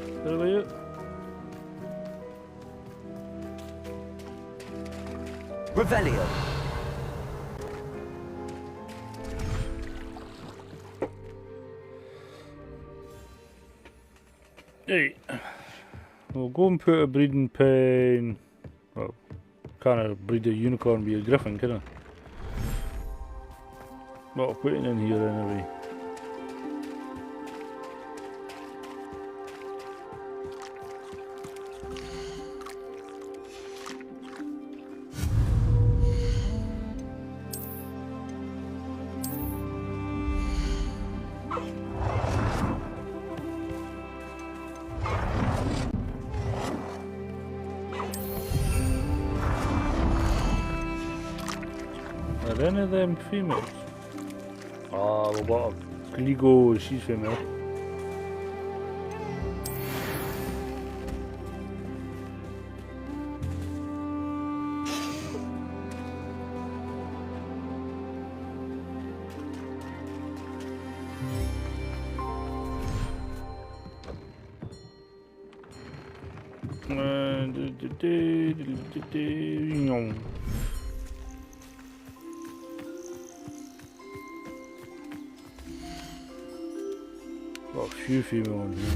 Is there a way out? Revelio. Right. We'll go and put a breeding pen. Well, can't breed a unicorn be a griffin, can I? But I'll put it in here anyway. Are any of them females? Ah, we've got a Gligo, she's female. Got a few female in here.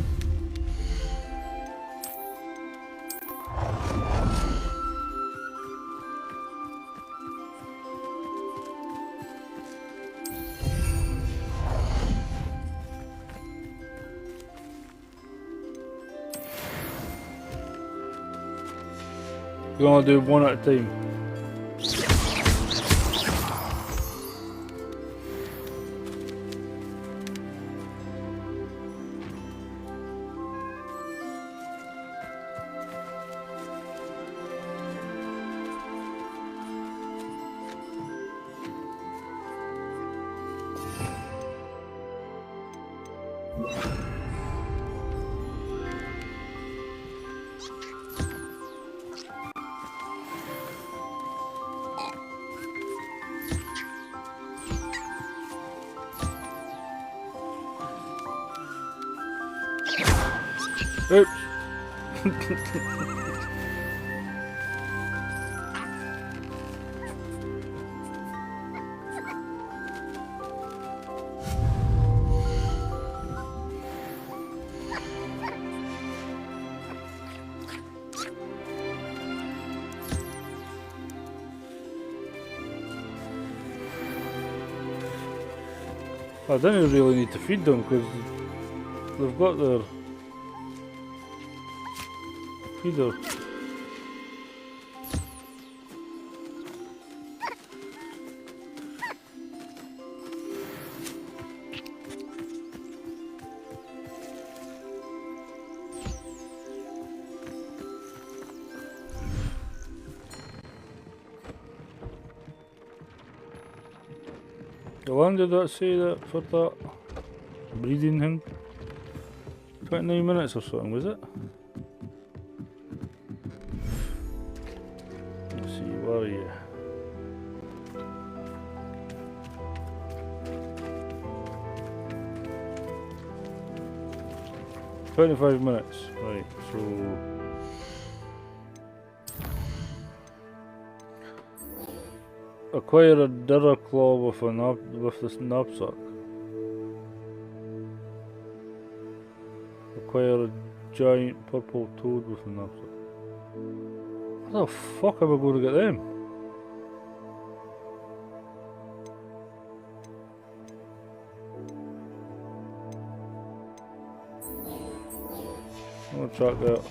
We're gonna do one at a time. Oops. I don't really need to feed them because they've got their feeder. How long did that say that for that breeding thing? 29 minutes or something, was it? Let's see, where are you? "25 minutes, right, so... Acquire a dirra claw with this knapsack. Acquire a giant purple toad with a knapsack. How the fuck am I going to get them? I'm gonna track that.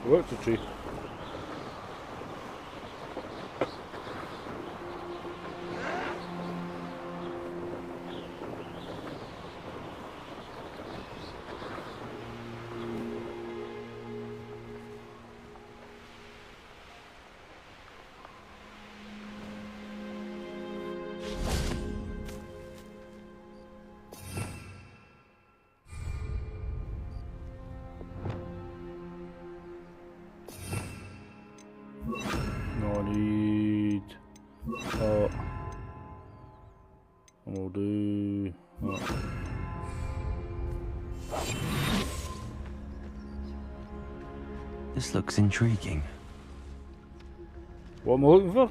Worked a tree. No need. Oh. We'll do. Oh. This looks intriguing. What am I looking for?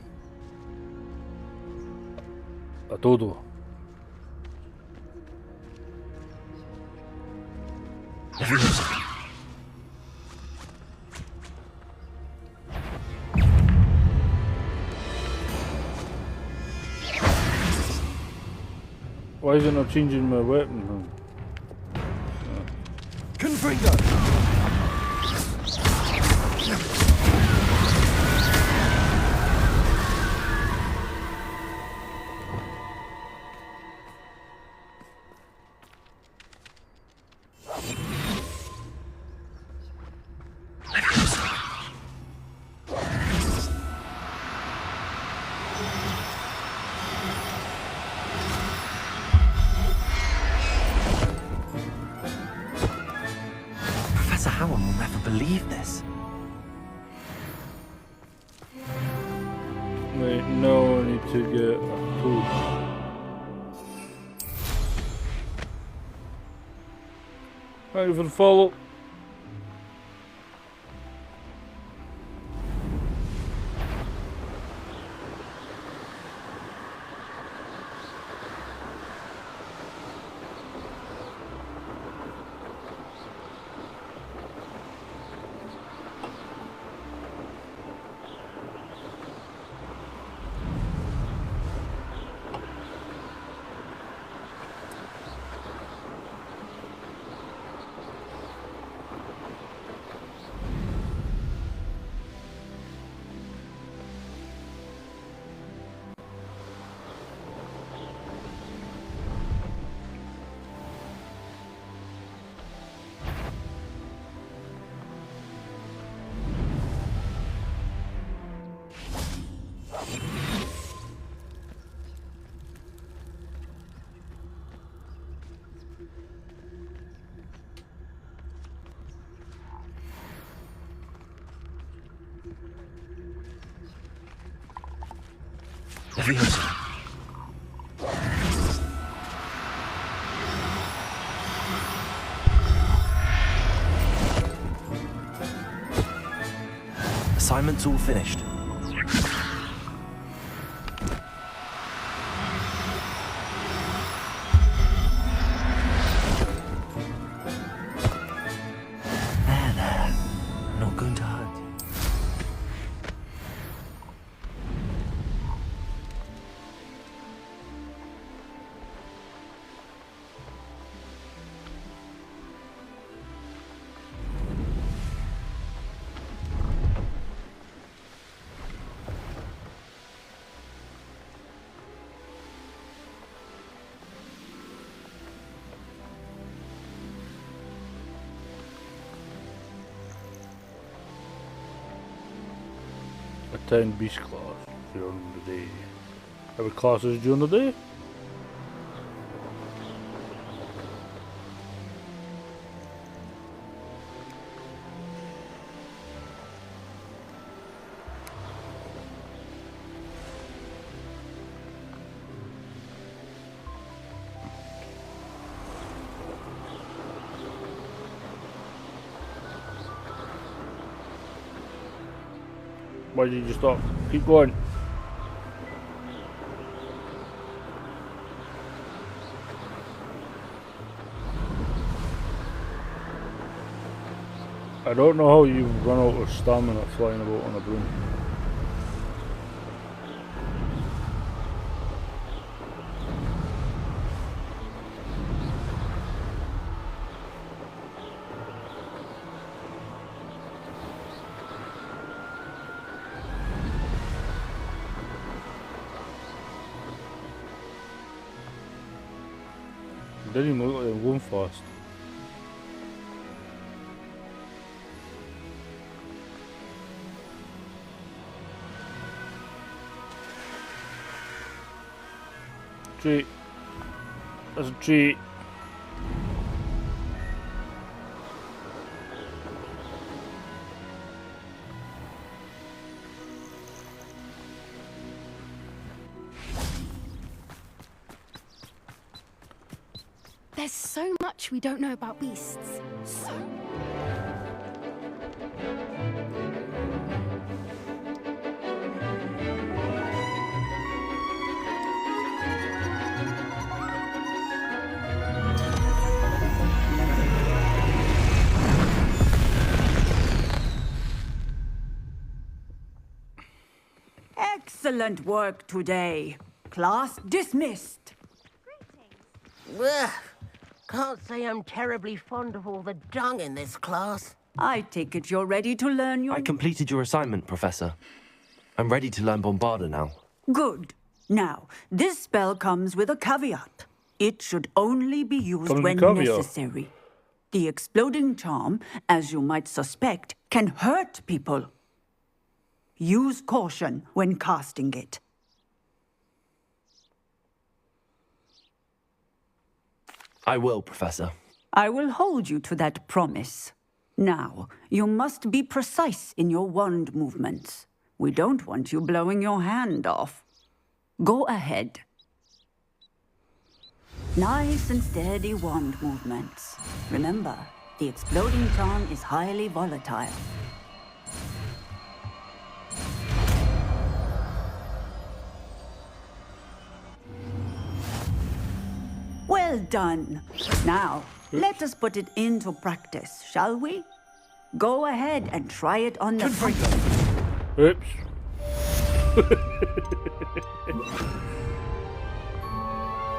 A dodo. Why is it not changing my weapon? Confringo! Professor Howard will never believe this. Wait, no, I need to get a food. Thank you for the follow. Assignment's all finished. There. Not going to hurt. Attend beast class during the day. Every classes during the day? Why did you stop? Keep going. I don't know how you run out of stamina flying about on a broom. didn't even look like they were going fast. Treat. That's a treat. There's so much we don't know about beasts. Excellent work today. Class dismissed. Ugh. Can't say I'm terribly fond of all the dung in this class. I take it you're ready to learn your... I completed your assignment, Professor. I'm ready to learn Bombarda now. Good. Now, this spell comes with a caveat. It should only be used when necessary. The exploding charm, as you might suspect, can hurt people. Use caution when casting it. I will, Professor. I will hold you to that promise. Now, you must be precise in your wand movements. We don't want you blowing your hand off. Go ahead. Nice and steady wand movements. Remember, the exploding charm is highly volatile. Well done. Now, let us put it into practice, shall we? Go ahead and try it on the front. Oops.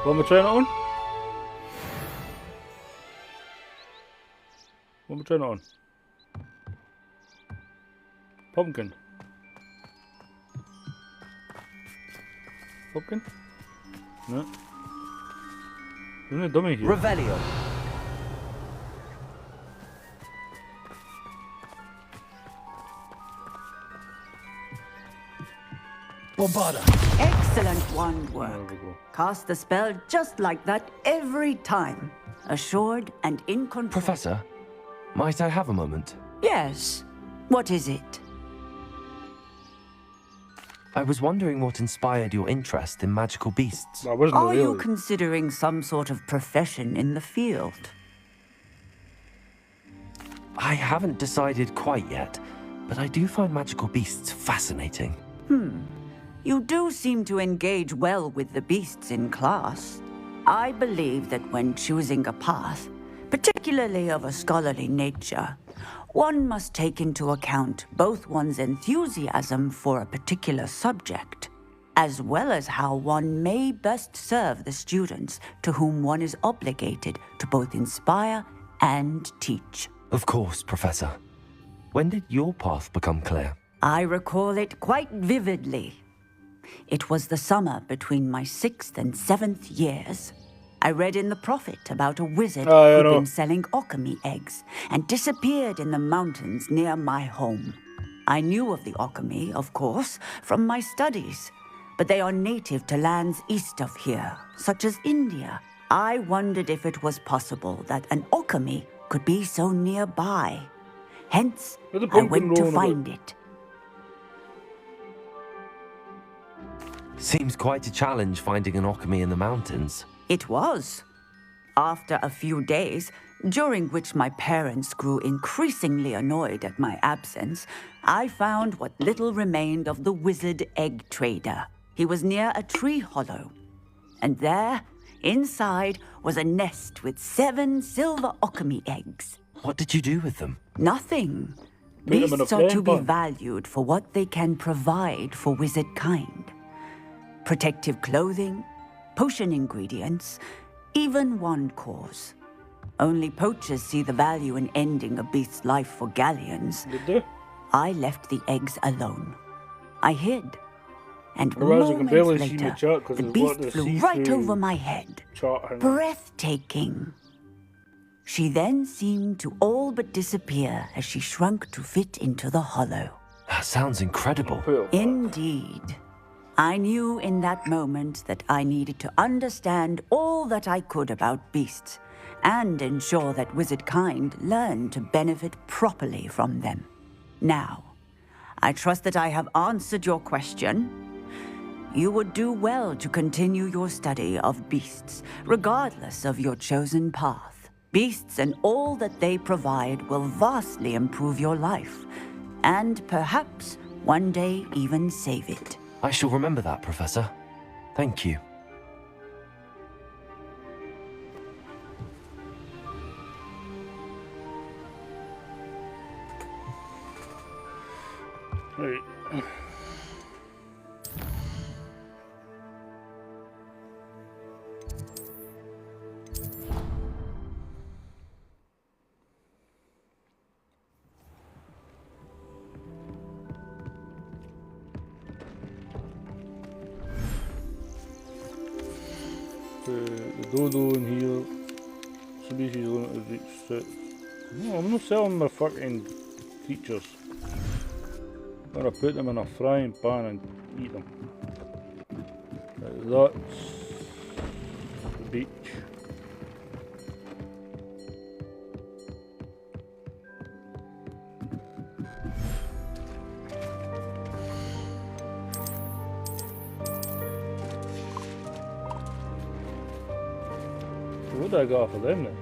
What am I trying it on? What am I trying it on? Pumpkin. Pumpkin? No. Isn't it dummy here? Revelio. Bombarda. Excellent wand work. Cast the spell just like that every time. Assured and in control. Professor, might I have a moment? Yes. What is it? I was wondering what inspired your interest in magical beasts. Are you considering some sort of profession in the field? I haven't decided quite yet, but I do find magical beasts fascinating. You do seem to engage well with the beasts in class. I believe that when choosing a path, particularly of a scholarly nature, one must take into account both one's enthusiasm for a particular subject, as well as how one may best serve the students to whom one is obligated to both inspire and teach. Of course, Professor. When did your path become clear? I recall it quite vividly. It was the summer between my 6th and 7th years. I read in the Prophet about a wizard who'd been selling alchemy eggs and disappeared in the mountains near my home. I knew of the alchemy, of course, from my studies, but they are native to lands east of here, such as India. I wondered if it was possible that an alchemy could be so nearby. Hence, I went to find it. Seems quite a challenge finding an alchemy in the mountains. It was. After a few days, during which my parents grew increasingly annoyed at my absence, I found what little remained of the wizard egg trader. He was near a tree hollow. And there, inside, was a nest with 7 silver alchemy eggs. What did you do with them? Nothing. Beasts are to be valued for what they can provide for wizard kind. Protective clothing, potion ingredients, even wand cores. Only poachers see the value in ending a beast's life for galleons. Did they? I left the eggs alone. I hid. And Otherwise, moments later, the beast flew right over my head, chart hanging. Breathtaking. She then seemed to all but disappear as she shrunk to fit into the hollow. That sounds incredible. Indeed. I knew in that moment that I needed to understand all that I could about beasts and ensure that wizard kind learned to benefit properly from them. Now, I trust that I have answered your question. You would do well to continue your study of beasts, regardless of your chosen path. Beasts and all that they provide will vastly improve your life, and perhaps one day even save it. I shall remember that, Professor. Thank you. Right. The dodo in here. Species limited reach set. No, I'm not selling my fucking creatures. I'm gonna put them in a frying pan and eat them. That's the beach. What do I got for them then?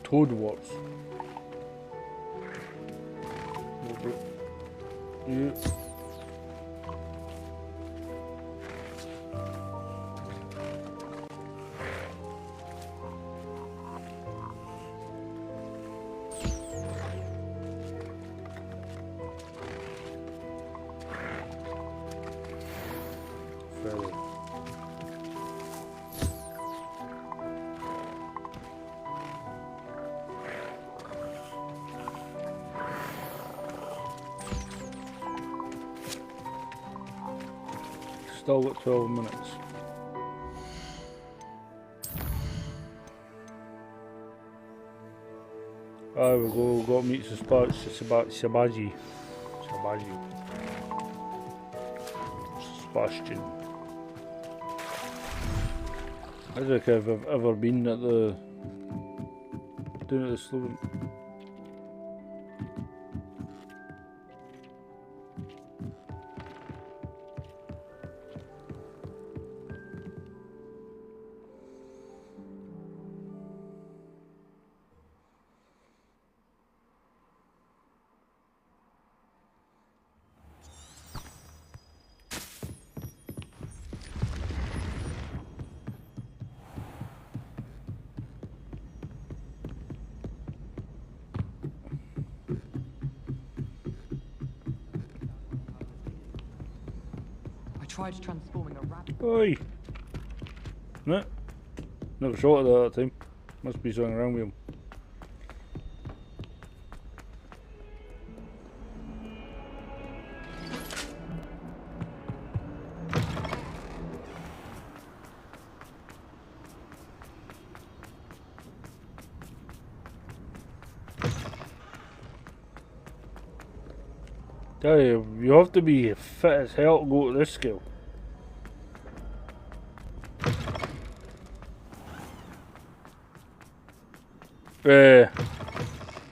Toadwarts. Yeah. Feather. Still got 12 minutes. There we go, got meat Sabaji. Sebastian. I don't think I've ever been at the down at the Slytherin. Tried transforming a rabbit. Oi! No, never shot at that time. Must be something wrong with him. Tell you have to be fit as hell to go to this scale.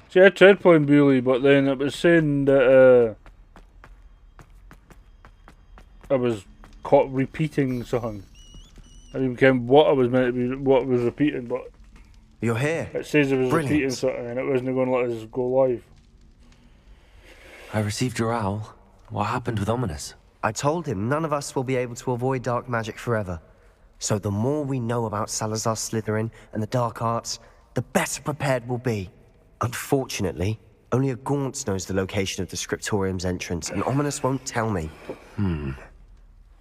See, I tried playing Bully, but then it was saying that I was caught repeating something. I didn't care what I was meant to be, what I was repeating, but you're here. It says I was Brilliant. repeating something, and it wasn't going to let us go live. I received your owl. What happened with Ominous? I told him none of us will be able to avoid dark magic forever. So the more we know about Salazar Slytherin and the dark arts, the better prepared we'll be. Unfortunately, only a Gaunt knows the location of the Scriptorium's entrance, and Ominous won't tell me.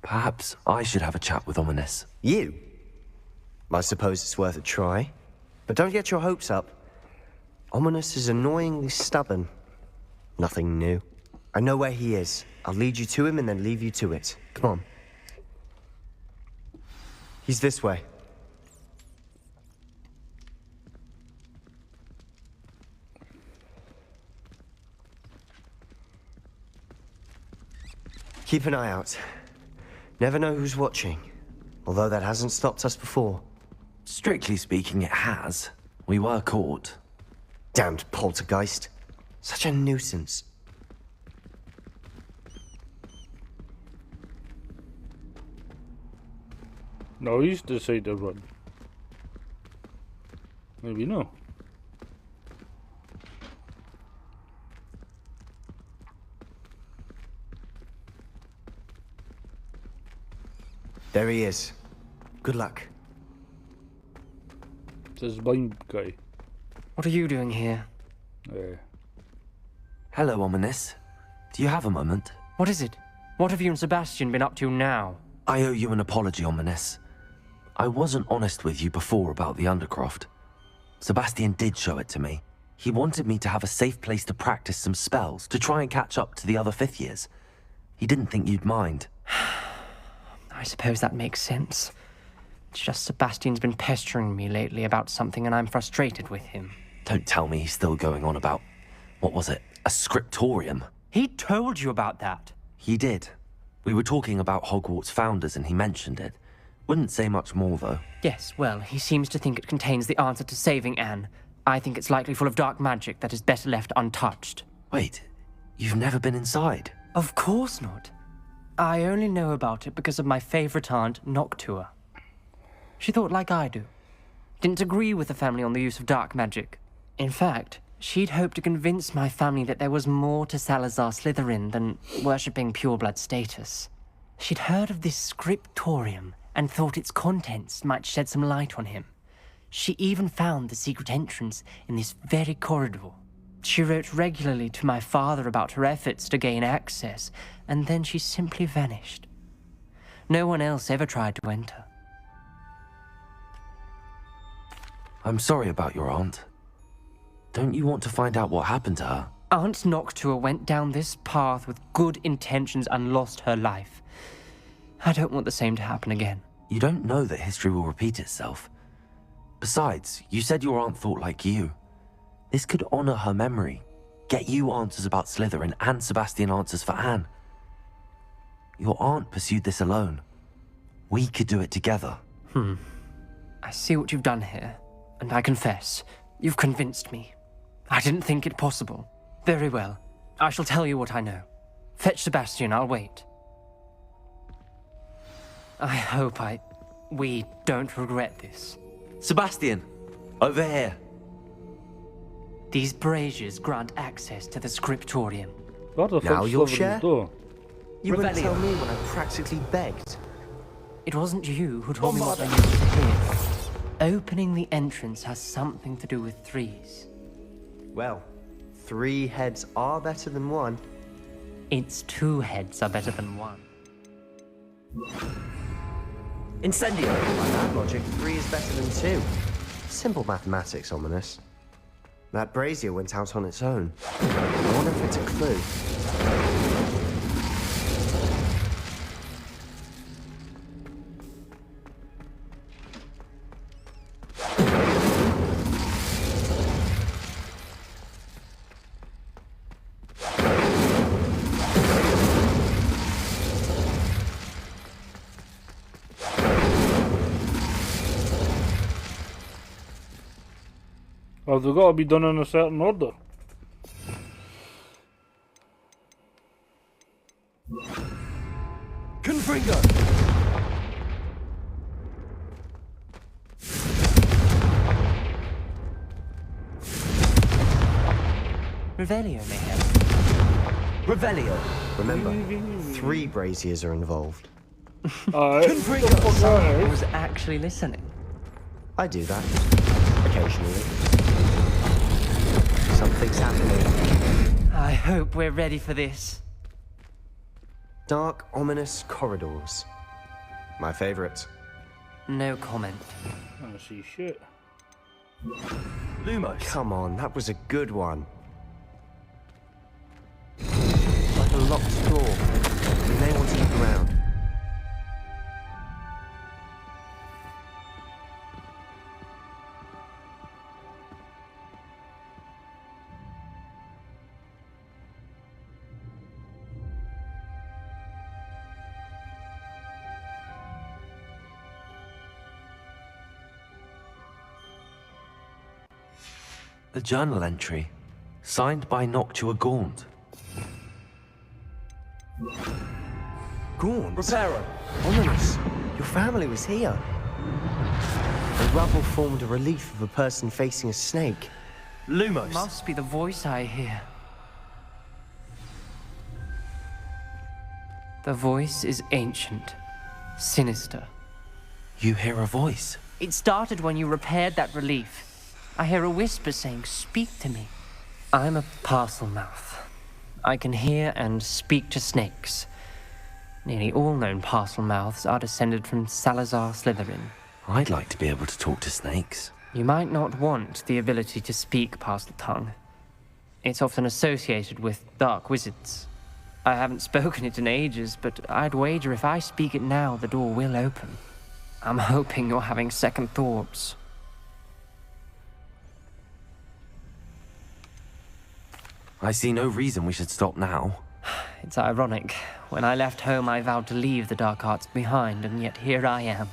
Perhaps I should have a chat with Ominous. You? I suppose it's worth a try. But don't get your hopes up. Ominous is annoyingly stubborn. Nothing new. I know where he is. I'll lead you to him and then leave you to it. Come on. He's this way. Keep an eye out. Never know who's watching. Although that hasn't stopped us before. Strictly speaking, it has. We were caught. Damned poltergeist. Such a nuisance. No, he's decided to run. Maybe no. There he is. Good luck. This blind guy. What are you doing here? Hello, Ominous. Do you have a moment? What is it? What have you and Sebastian been up to now? I owe you an apology, Ominous. I wasn't honest with you before about the Undercroft. Sebastian did show it to me. He wanted me to have a safe place to practice some spells, to try and catch up to the other 5th years. He didn't think you'd mind. I suppose that makes sense. It's just Sebastian's been pestering me lately about something and I'm frustrated with him. Don't tell me he's still going on about, what was it, a Scriptorium? He told you about that. He did. We were talking about Hogwarts founders and he mentioned it. Wouldn't say much more, though. Yes, well, he seems to think it contains the answer to saving Anne. I think it's likely full of dark magic that is better left untouched. Wait, you've never been inside? Of course not. I only know about it because of my favorite aunt, Noctua. She thought like I do. Didn't agree with the family on the use of dark magic. In fact, she'd hoped to convince my family that there was more to Salazar Slytherin than worshipping pureblood status. She'd heard of this Scriptorium and thought its contents might shed some light on him. She even found the secret entrance in this very corridor. She wrote regularly to my father about her efforts to gain access, and then she simply vanished. No one else ever tried to enter. I'm sorry about your aunt. Don't you want to find out what happened to her? Aunt Noctua went down this path with good intentions and lost her life. I don't want the same to happen again. You don't know that history will repeat itself. Besides, you said your aunt thought like you. This could honor her memory, get you answers about Slytherin and Sebastian answers for Anne. Your aunt pursued this alone. We could do it together. I see what you've done here, and I confess, you've convinced me. I didn't think it possible. Very well. I shall tell you what I know. Fetch Sebastian, I'll wait. I hope we don't regret this. Sebastian! Over here! These braziers grant access to the Scriptorium. What the Now fuck's you'll over the share? door? You wouldn't tell me when I practically begged. It wasn't you who told me what I needed to hear. Opening the entrance has something to do with 3s. Well, 3 heads are better than 1. Its 2 heads are better than 1. Incendio! By that logic, 3 is better than 2. Simple mathematics, Ominous. That brazier went out on its own. I wonder if it's a clue. Well, they've got to be done in a certain order. Confringo! Revelio may help. Revelio! Remember, 3 braziers are involved. Someone was actually listening. I do that. Occasionally. Something's happening. I hope we're ready for this. Dark, ominous corridors. My favorite. No comment. I don't see shit. Lumos. Come on, that was a good one. Like a locked door. You may want to look around. A journal entry, signed by Noctua Gaunt. Gaunt? Reparo. Ominous. Your family was here. The rubble formed a relief of a person facing a snake. Lumos. Must be the voice I hear. The voice is ancient, sinister. You hear a voice? It started when you repaired that relief. I hear a whisper saying, "Speak to me." I'm a parcel mouth. I can hear and speak to snakes. Nearly all known parcel mouths are descended from Salazar Slytherin. I'd like to be able to talk to snakes. You might not want the ability to speak parcel tongue. It's often associated with dark wizards. I haven't spoken it in ages, but I'd wager if I speak it now, the door will open. I'm hoping you're having second thoughts. I see no reason we should stop now. It's ironic. When I left home, I vowed to leave the dark arts behind, and yet here I am.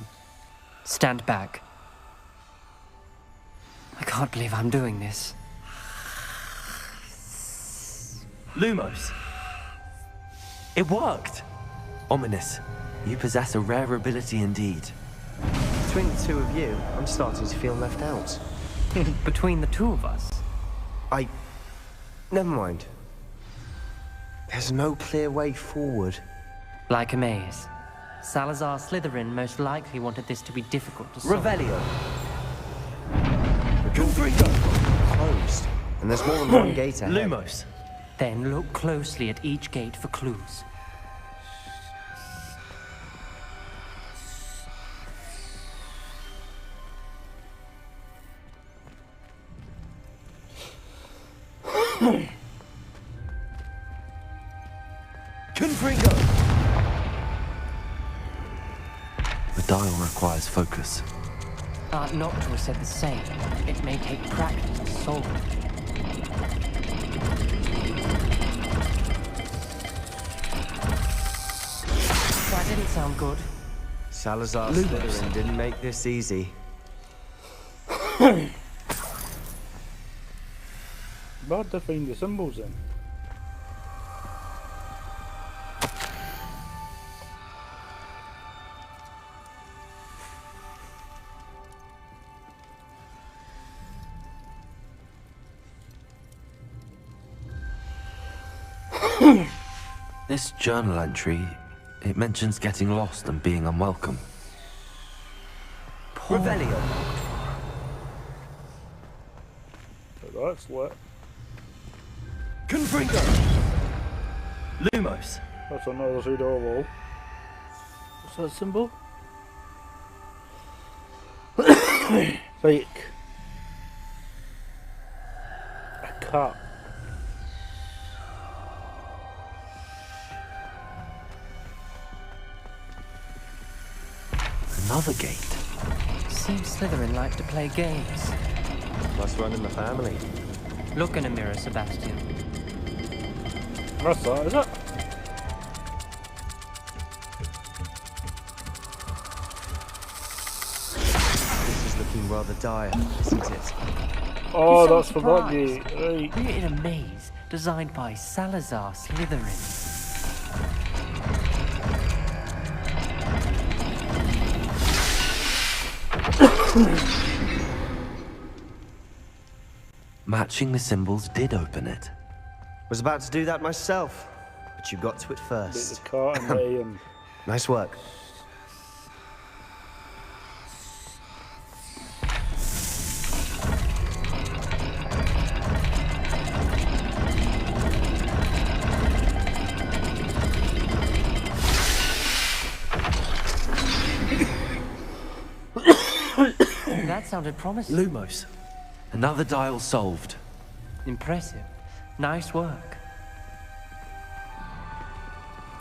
Stand back. I can't believe I'm doing this. Lumos. It worked! Ominous. You possess a rare ability indeed. Between the two of you, I'm starting to feel left out. Between the two of us? Never mind. There's no clear way forward. Like a maze. Salazar Slytherin most likely wanted this to be difficult to solve. Revelio. The door closed, and there's more than one gate ahead. Lumos. Then look closely at each gate for clues. Confringo! The dial requires focus. Noctua said the same. It may take practice to solve it. That didn't sound good. Salazar Slytherin didn't make this easy. Hard to find the symbols then. This journal entry, it mentions getting lost and being unwelcome. Revelio. That's lit. Confringo! Lumos. That's another pseudo wall. What's that symbol? Like a cat. Another gate. Seems Slytherin like to play games. Must run in the family. Look in a mirror, Sebastian. That's that, is it? This is looking rather dire, isn't it? Oh, So that's for that surprised. gate. Right. We're in a maze designed by Salazar Slytherin. Matching the symbols did open it. Was about to do that myself, but you got to it Bit first. the cat and the Nice work. sounded promising. Lumos. Another dial solved. Impressive. Nice work.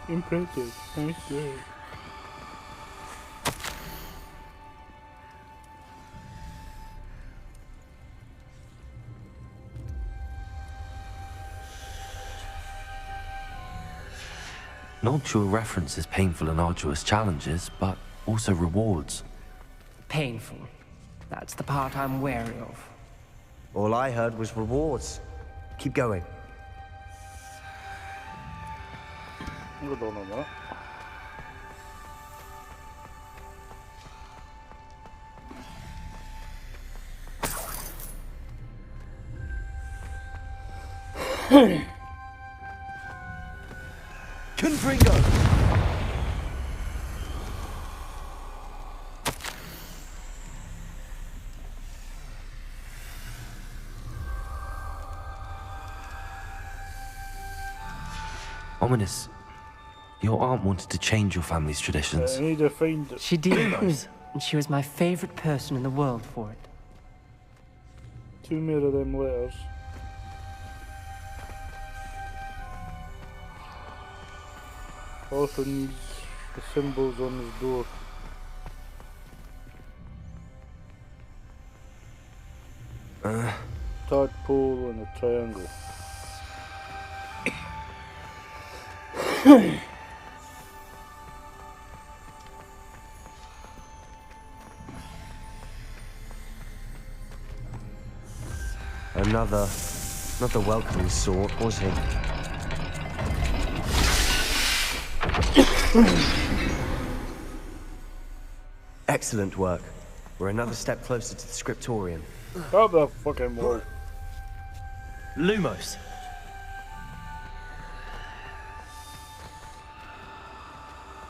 Impressive. Nice work. Noctua references painful and arduous challenges, but also rewards. Painful. That's the part I'm wary of. All I heard was rewards. Keep going. Hold on a minute. Confringo! Ominous. Your aunt wanted to change your family's traditions. I need to find it. She did, and she was my favorite person in the world for it. 2 more of them letters. Also needs the symbols on his door. Tadpole and a triangle. Not the welcoming sort, was he? Excellent work. We're another step closer to the Scriptorium. Up the fucking wall. Lumos. Is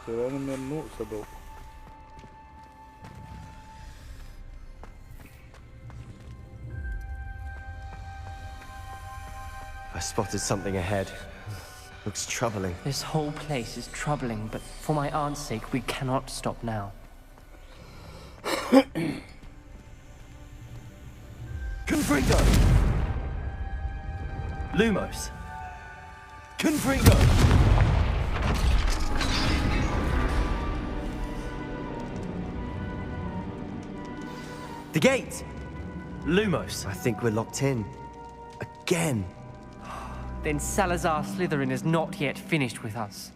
there any more notes about? I spotted something ahead. Looks troubling. This whole place is troubling, but for my aunt's sake, we cannot stop now. Confringo! Lumos. Confringo! The gate! Lumos. I think we're locked in. Again. Then Salazar Slytherin is not yet finished with us.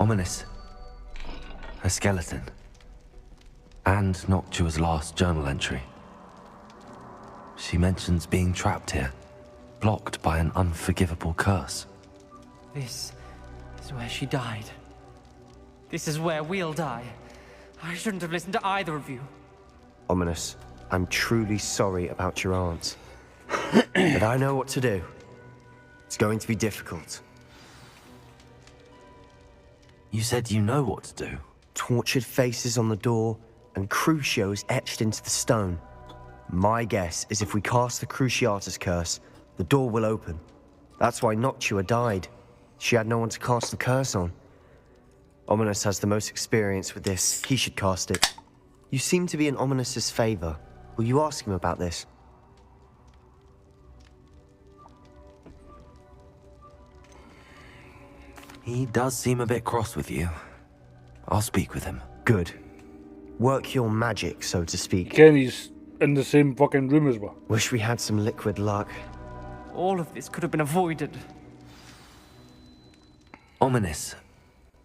Ominous. A skeleton. And Noctua's last journal entry. She mentions being trapped here, blocked by an unforgivable curse. This is where she died. This is where we'll die. I shouldn't have listened to either of you. Ominous, I'm truly sorry about your aunt. But I know what to do. It's going to be difficult. You said you know what to do. Tortured faces on the door and Crucios etched into the stone. My guess is if we cast the Cruciatus curse, the door will open. That's why Noctua died. She had no one to cast the curse on. Ominous has the most experience with this. He should cast it. You seem to be in Ominous's favor. Will you ask him about this? He does seem a bit cross with you. I'll speak with him. Good. Work your magic, so to speak. Kenny's in the same fucking room as well. Wish we had some liquid luck. All of this could have been avoided. Ominous.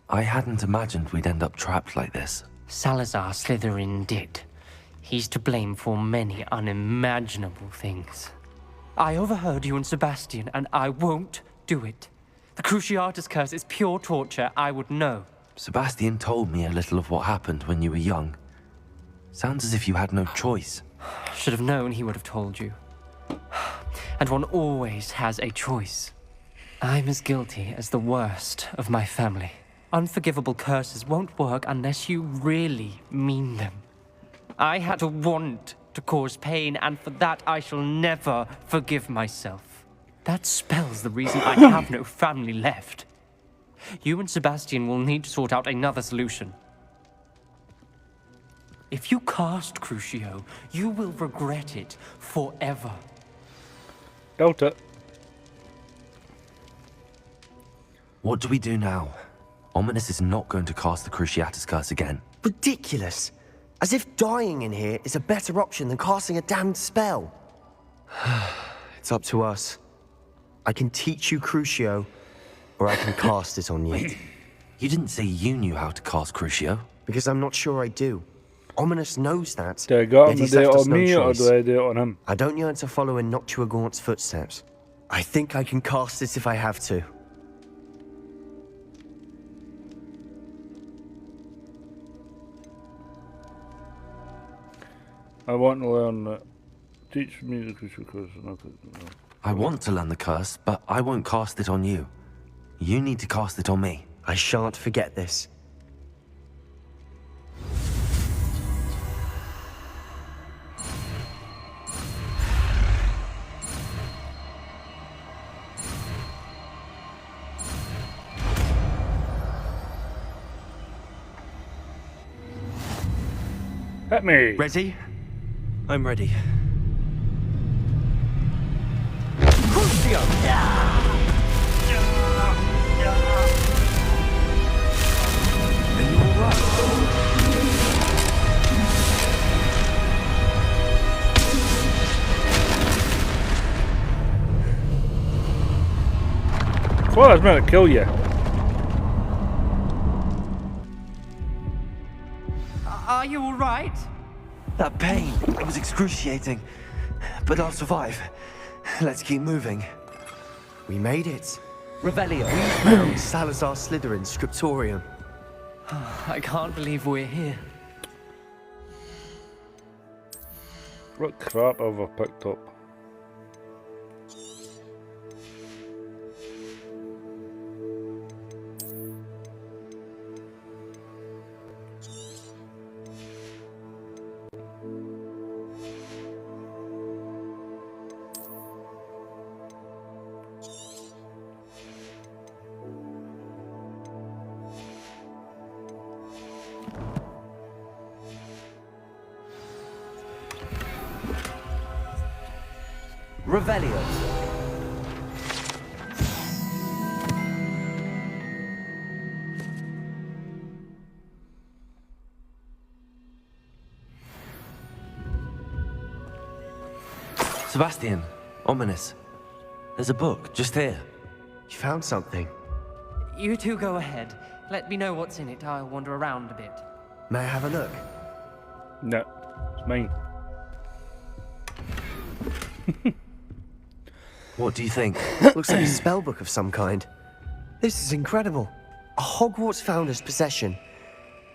I hadn't imagined we'd end up trapped like this. Salazar Slytherin did. He's to blame for many unimaginable things. I overheard you and Sebastian, and I won't do it. The Cruciatus curse is pure torture, I would know. Sebastian told me a little of what happened when you were young. Sounds as if you had no choice. Should have known he would have told you. And one always has a choice. I'm as guilty as the worst of my family. Unforgivable curses won't work unless you really mean them. I had a want to cause pain, and for that I shall never forgive myself. That spell's the reason I have no family left. You and Sebastian will need to sort out another solution. If you cast Crucio, you will regret it forever. Doubt it. What do we do now? Ominous is not going to cast the Cruciatus Curse again. Ridiculous. As if dying in here is a better option than casting a damned spell. It's up to us. I can teach you Crucio, or I can cast it on you. You didn't say you knew how to cast Crucio. Because I'm not sure I do. Ominous knows that. Do I got him yet he's to do it left us on no me, or choice. do I do it on him? I don't yearn to follow in Noctua Gaunt's footsteps. I think I can cast it if I have to. I want to learn that. Teach me the Crucial Curse. No. I want to learn the curse, but I won't cast it on you. You need to cast it on me. I shan't forget this. Hit me! Ready? I'm ready. Well, I was meant to kill you. Are you all right? That pain, it was excruciating. But I'll survive. Let's keep moving. We made it. Revelio. We found Salazar Slytherin's Scriptorium. I can't believe we're here. What crap have I picked up? Revelio. Sebastian, Ominous. There's a book just here. You found something. You two go ahead. Let me know what's in it. I'll wander around a bit. May I have a look? No, it's mine. What do you think? Looks like a spellbook of some kind. This is incredible. A Hogwarts founder's possession.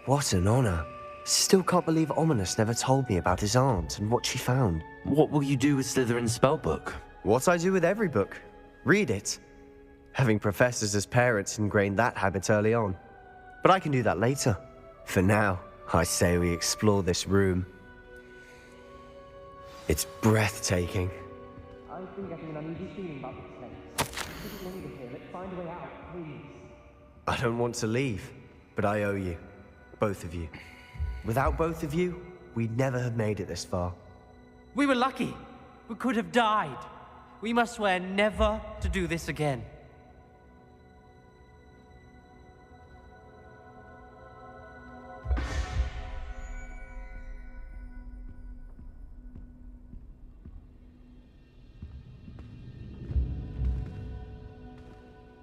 What an honor. Still can't believe Ominous never told me about his aunt and what she found. What will you do with Slytherin's spellbook? What I do with every book. Read it. Having professors as parents ingrained that habit early on. But I can do that later. For now, I say we explore this room. It's breathtaking. I've been getting an uneasy feeling about this place. This longer here. Let's find a way out, please. I don't want to leave, but I owe you. Both of you. Without both of you, we'd never have made it this far. We were lucky. We could have died. We must swear never to do this again.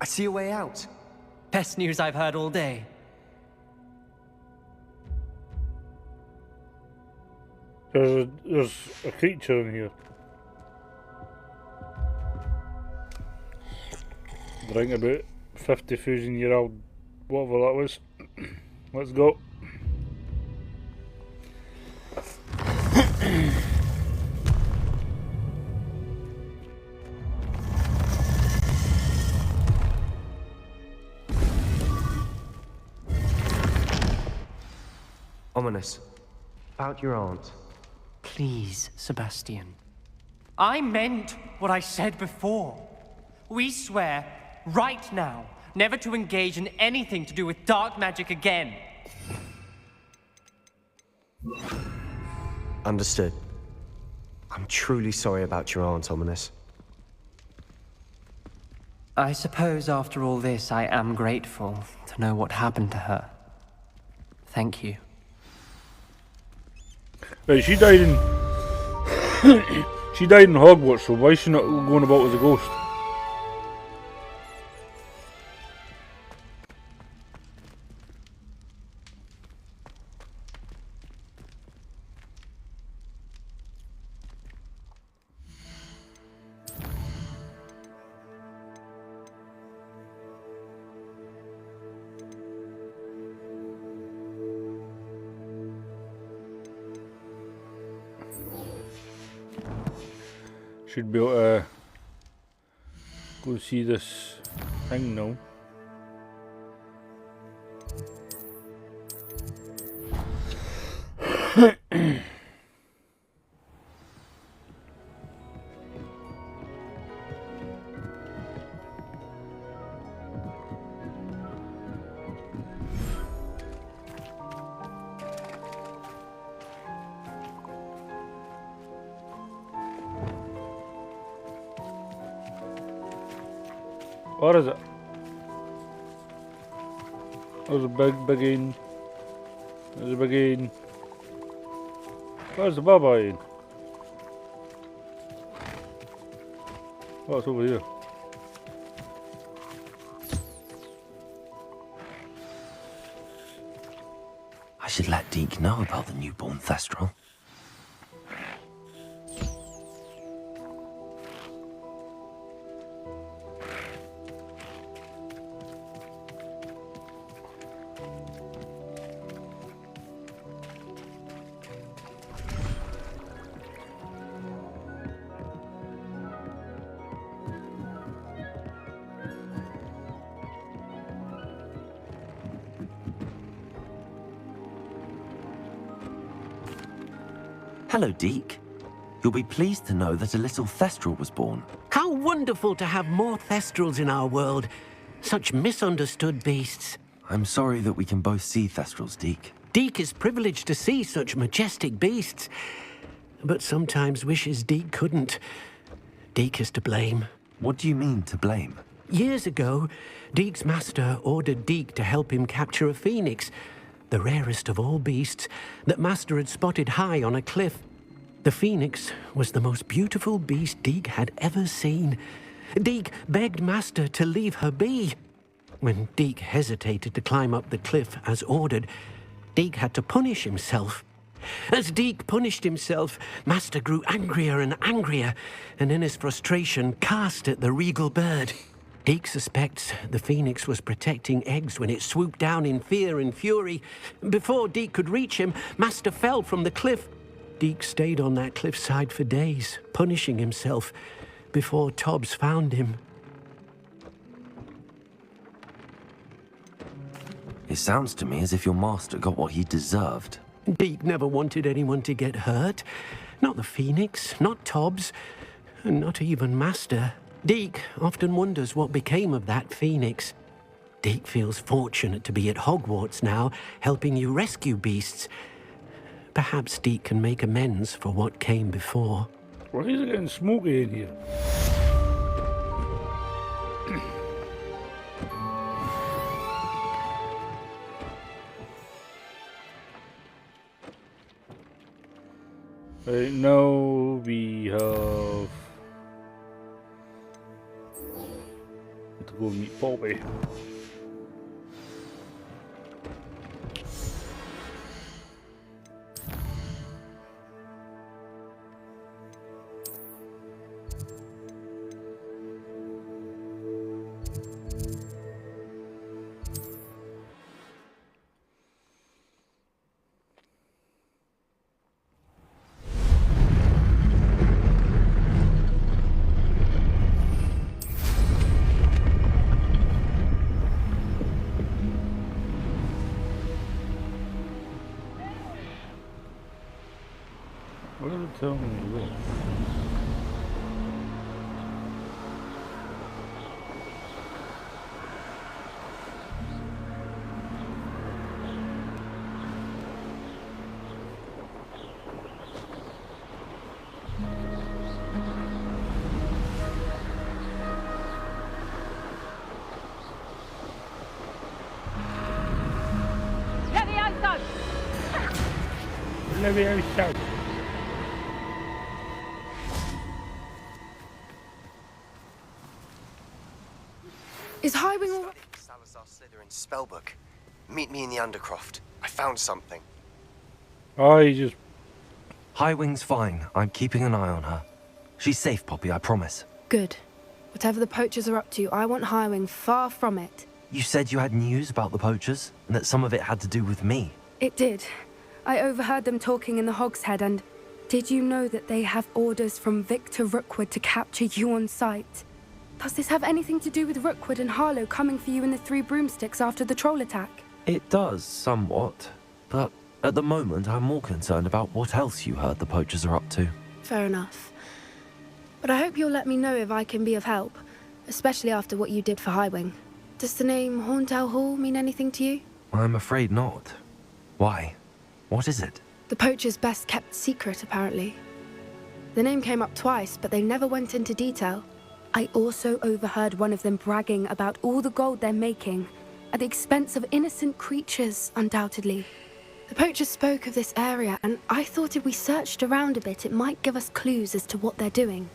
I see a way out. Best news I've heard all day. There's a creature in here. Drink about 50,000-year-old, whatever that was. Let's go. Ominous. About your aunt. Please, Sebastian. I meant what I said before. We swear, right now, never to engage in anything to do with dark magic again. Understood. I'm truly sorry about your aunt, Ominous. I suppose after all this, I am grateful to know what happened to her. Thank you. Right, she died in... she died in Hogwarts, so why is she not going about as a ghost? Should be able to go see this thing now. What is it? There's a big in. There's a big in. Where's the Baba in? Oh, it's over here. I should let Deke know about the newborn Thestral. Hello, Deke. You'll be pleased to know that a little Thestral was born. How wonderful to have more Thestrals in our world. Such misunderstood beasts. I'm sorry that we can both see Thestrals, Deke. Deke is privileged to see such majestic beasts, but sometimes wishes Deke couldn't. Deke is to blame. What do you mean, to blame? Years ago, Deke's master ordered Deke to help him capture a phoenix, the rarest of all beasts, that Master had spotted high on a cliff. The phoenix was the most beautiful beast Deke had ever seen. Deke begged Master to leave her be. When Deke hesitated to climb up the cliff as ordered, Deke had to punish himself. As Deke punished himself, Master grew angrier and angrier, and in his frustration cast at the regal bird. Deke suspects the phoenix was protecting eggs when it swooped down in fear and fury. Before Deke could reach him, Master fell from the cliff. Deke stayed on that cliffside for days, punishing himself, before Tobbs found him. It sounds to me as if your master got what he deserved. Deke never wanted anyone to get hurt. Not the phoenix, not Tobbs, and not even Master. Deke often wonders what became of that phoenix. Deke feels fortunate to be at Hogwarts now, helping you rescue beasts. Perhaps Deke can make amends for what came before. Why is it getting smoky in here? Right, now we have to go meet Bobby. What did it tell me to do? Levioso! Is Highwing all right? Salazar Slytherin's spellbook. Meet me in the Undercroft. I found something. Oh, you just... Highwing's fine. I'm keeping an eye on her. She's safe, Poppy, I promise. Good. Whatever the poachers are up to, I want Highwing far from it. You said you had news about the poachers, and that some of it had to do with me. It did. I overheard them talking in the Hogshead, and did you know that they have orders from Victor Rookwood to capture you on sight? Does this have anything to do with Rookwood and Harlow coming for you in the Three Broomsticks after the troll attack? It does, somewhat. But at the moment, I'm more concerned about what else you heard the poachers are up to. Fair enough. But I hope you'll let me know if I can be of help, especially after what you did for Highwing. Does the name Horntail Hall mean anything to you? I'm afraid not. Why? What is it? The poachers' best kept secret, apparently. The name came up twice, but they never went into detail. I also overheard one of them bragging about all the gold they're making, at the expense of innocent creatures, undoubtedly. The poachers spoke of this area, and I thought if we searched around a bit, it might give us clues as to what they're doing.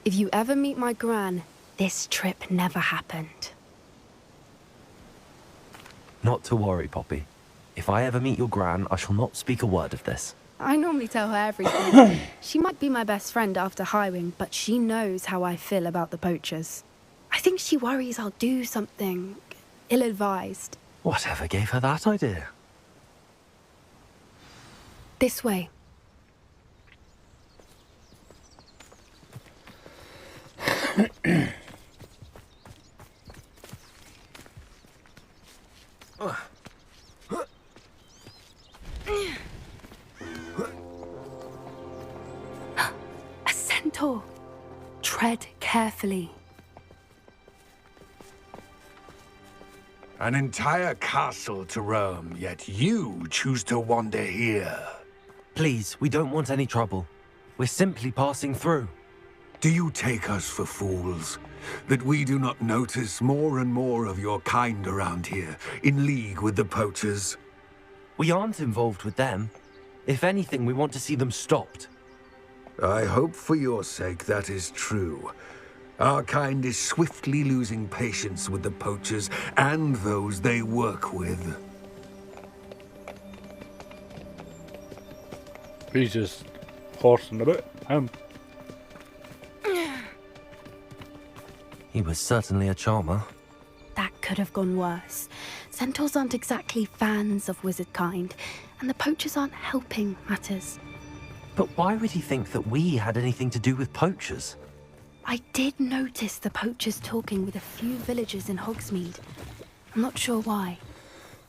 If you ever meet my gran, this trip never happened. Not to worry, Poppy. If I ever meet your gran, I shall not speak a word of this. I normally tell her everything. She might be my best friend after Highwing, but she knows how I feel about the poachers. I think she worries I'll do something ill-advised. Whatever gave her that idea? This way. A centaur. Tread carefully. An entire castle to roam, yet you choose to wander here. Please, we don't want any trouble. We're simply passing through. Do you take us for fools? That we do not notice more and more of your kind around here, in league with the poachers? We aren't involved with them. If anything, we want to see them stopped. I hope for your sake that is true. Our kind is swiftly losing patience with the poachers and those they work with. He's just horsing a bit. He was certainly a charmer. That could have gone worse. Centaurs aren't exactly fans of wizard kind, and the poachers aren't helping matters. But why would he think that we had anything to do with poachers? I did notice the poachers talking with a few villagers in Hogsmeade. I'm not sure why.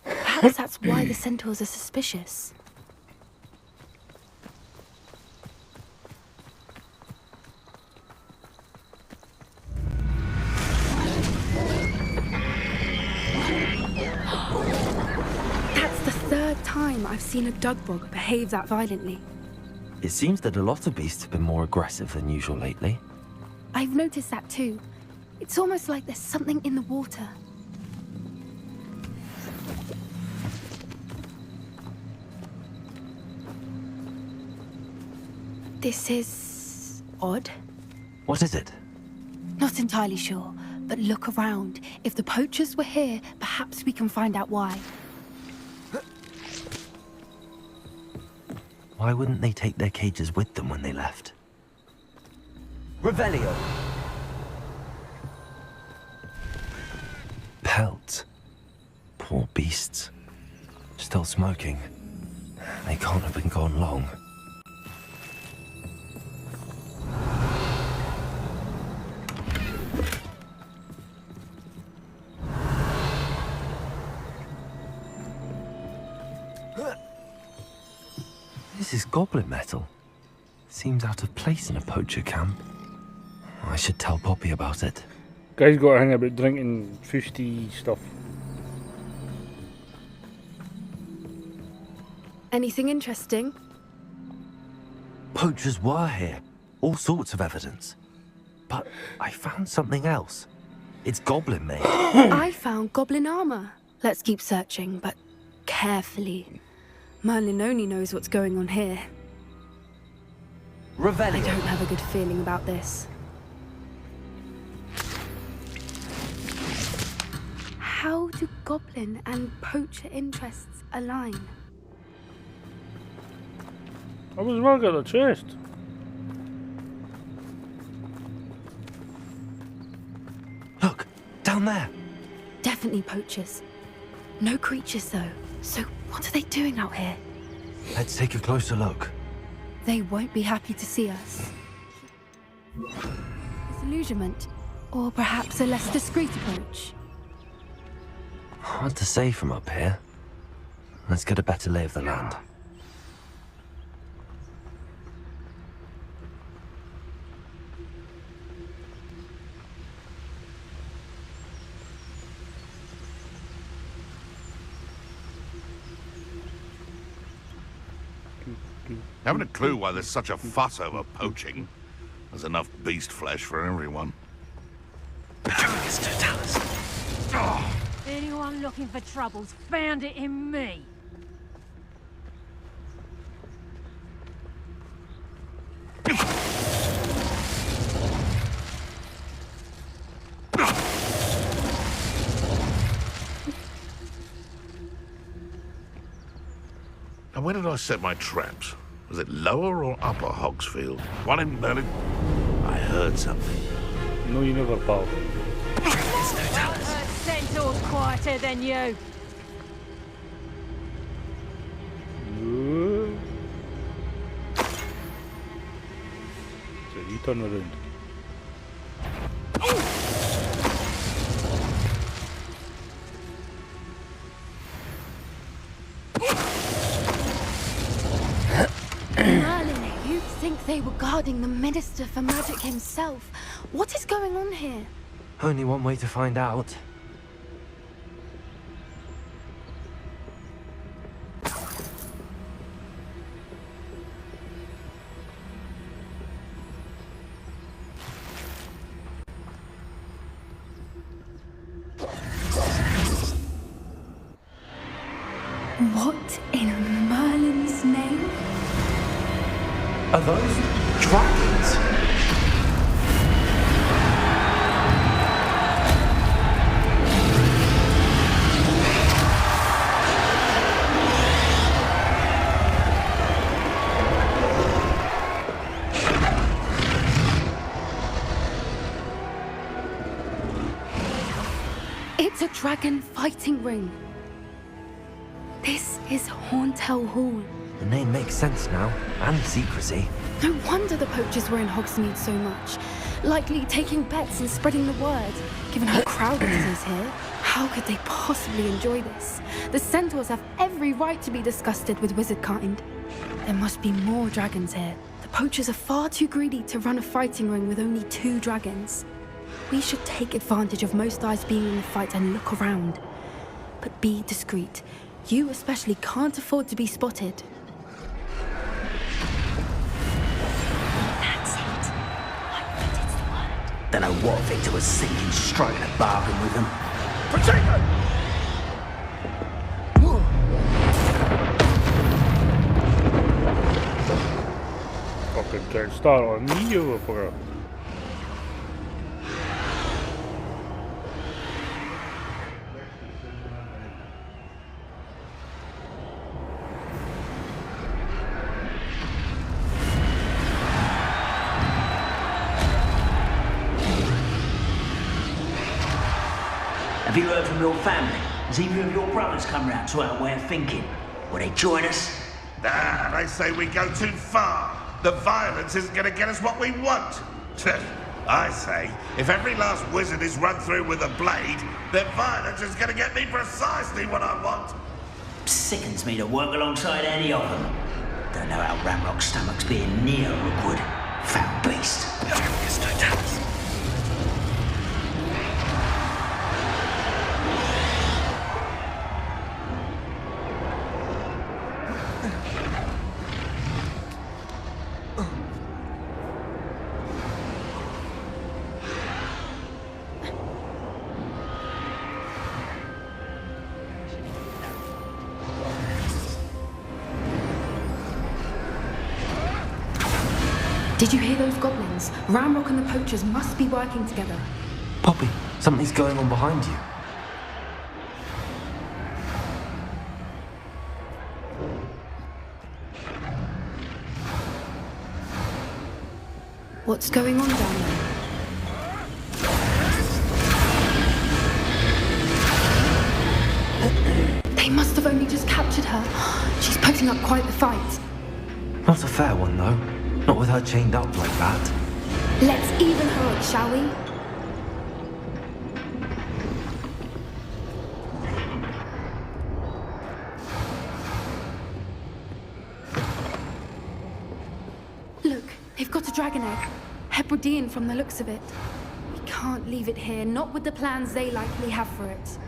Perhaps that's why the centaurs are suspicious. That's the third time I've seen a dugbog behave that violently. It seems that a lot of beasts have been more aggressive than usual lately. I've noticed that too. It's almost like there's something in the water. This is odd. What is it? Not entirely sure, but look around. If the poachers were here, perhaps we can find out why. Why wouldn't they take their cages with them when they left? Revelio. Pelts. Poor beasts. Still smoking. They can't have been gone long. This is goblin metal. Seems out of place in a poacher camp. I should tell Poppy about it. Guy's got a thing about drinking fusty stuff. Anything interesting? Poachers were here. All sorts of evidence. But I found something else. It's goblin made. I found goblin armor. Let's keep searching, but carefully. Merlin only knows what's going on here. Revelio. I don't have a good feeling about this. How do goblin and poacher interests align? I was well got a chest. Look, down there. Definitely poachers. No creatures though. So what are they doing out here? Let's take a closer look. They won't be happy to see us. Disillusionment, or perhaps a less discreet approach. Hard to say from up here. Let's get a better lay of the land. Haven't a clue why there's such a fuss over poaching. There's enough beast flesh for everyone. Anyone looking for troubles found it in me. Now, where did I set my traps? Was it lower or upper Hogsfield? One in Merlin? I heard something. No, you never, pal. Centaur's quieter than you. So you turn around. Merlin, you'd think they were guarding the Minister for Magic himself. What is going on here? Only one way to find out. What in Merlin's name? Are those dragons? It's a dragon fighting ring. This is Horntail Hall. The name makes sense now, and the secrecy. No wonder the poachers were in Hogsmeade so much. Likely taking bets and spreading the word. Given how crowded it is here, how could they possibly enjoy this? The centaurs have every right to be disgusted with wizard kind. There must be more dragons here. The poachers are far too greedy to run a fighting ring with only 2 dragons. We should take advantage of most eyes being in the fight and look around. But be discreet. You especially can't afford to be spotted. That's it. I think it's the word. Don't know what Victor was thinking, striking a bargain with them. Potato! Fucking can't start on me, you fucker. Have you heard from your family? Has either of your brothers come round to our way of thinking? Will they join us? Nah, they say we go too far. The violence isn't going to get us what we want. I say, if every last wizard is run through with a blade, then violence is going to get me precisely what I want. Sickens me to work alongside any of them. Don't know how Ramrock's stomach's being near Rookwood. Foul beast. Did you hear those goblins? Ramrock and the poachers must be working together. Poppy, something's going on behind you. What's going on down there? They must have only just captured her. She's putting up quite the fight. Not a fair one, though. Not with her chained up like that. Let's even her up, shall we? Look, they've got a dragon egg. Hebridean from the looks of it. We can't leave it here, not with the plans they likely have for it.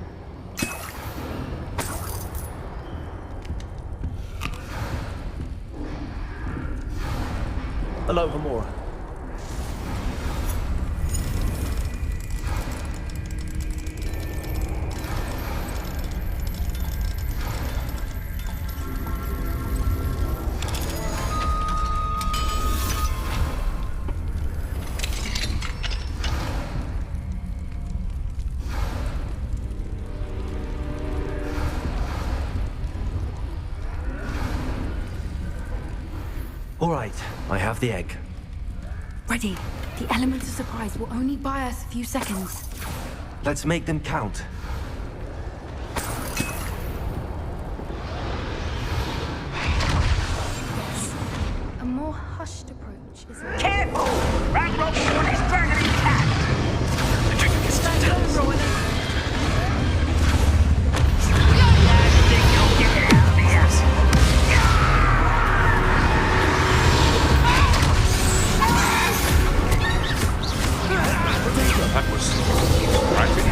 Hello, Hamora. All right, I have the egg. Ready. The element of surprise will only buy us a few seconds. Let's make them count. A more hushed approach is... Careful! Ramrock's got his dragon intact! The dragon is still down. That was surprising.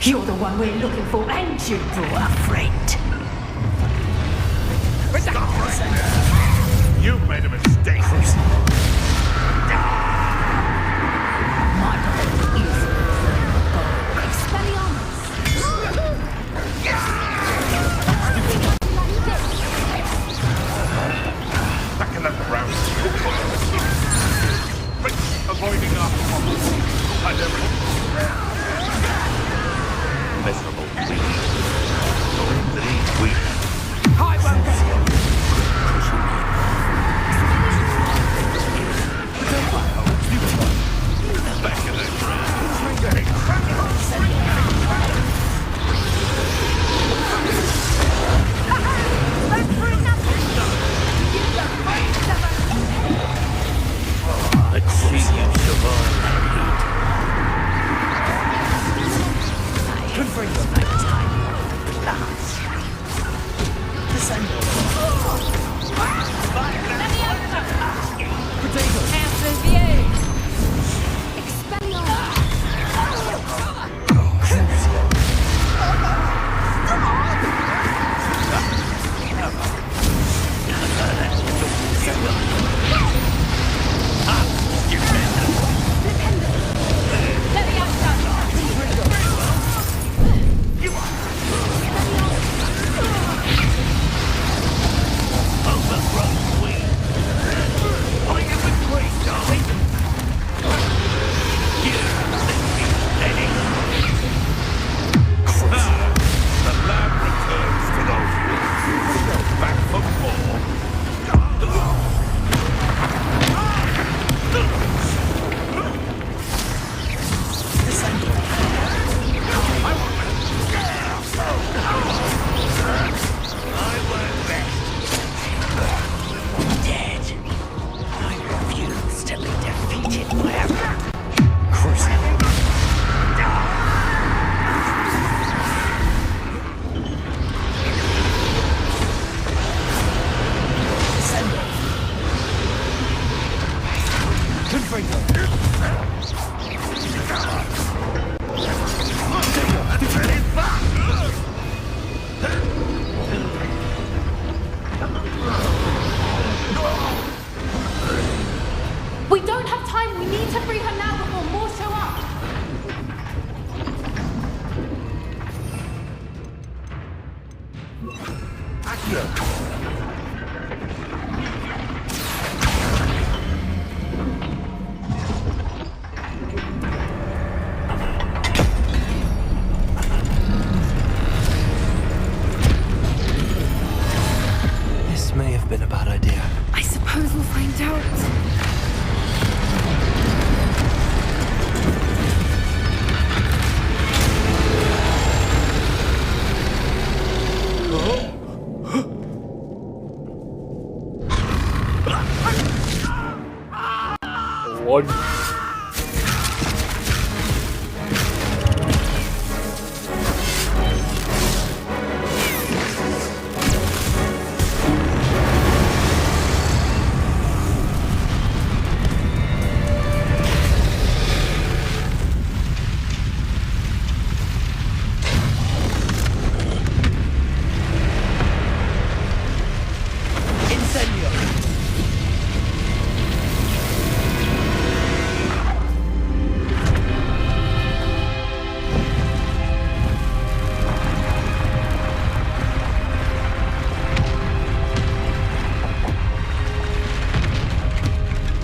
You're the one we're looking for, and you brought a friend. Stop right there. You've made a mistake. Back in that ground. Avoiding our problems. I never... Miserable weak. Weak. Hi, Back in the ground. Let's see you survive. Good for you, night time. We don't have time. We need to free her now before more show up. This may have been a bad idea. I suppose we'll find out. One.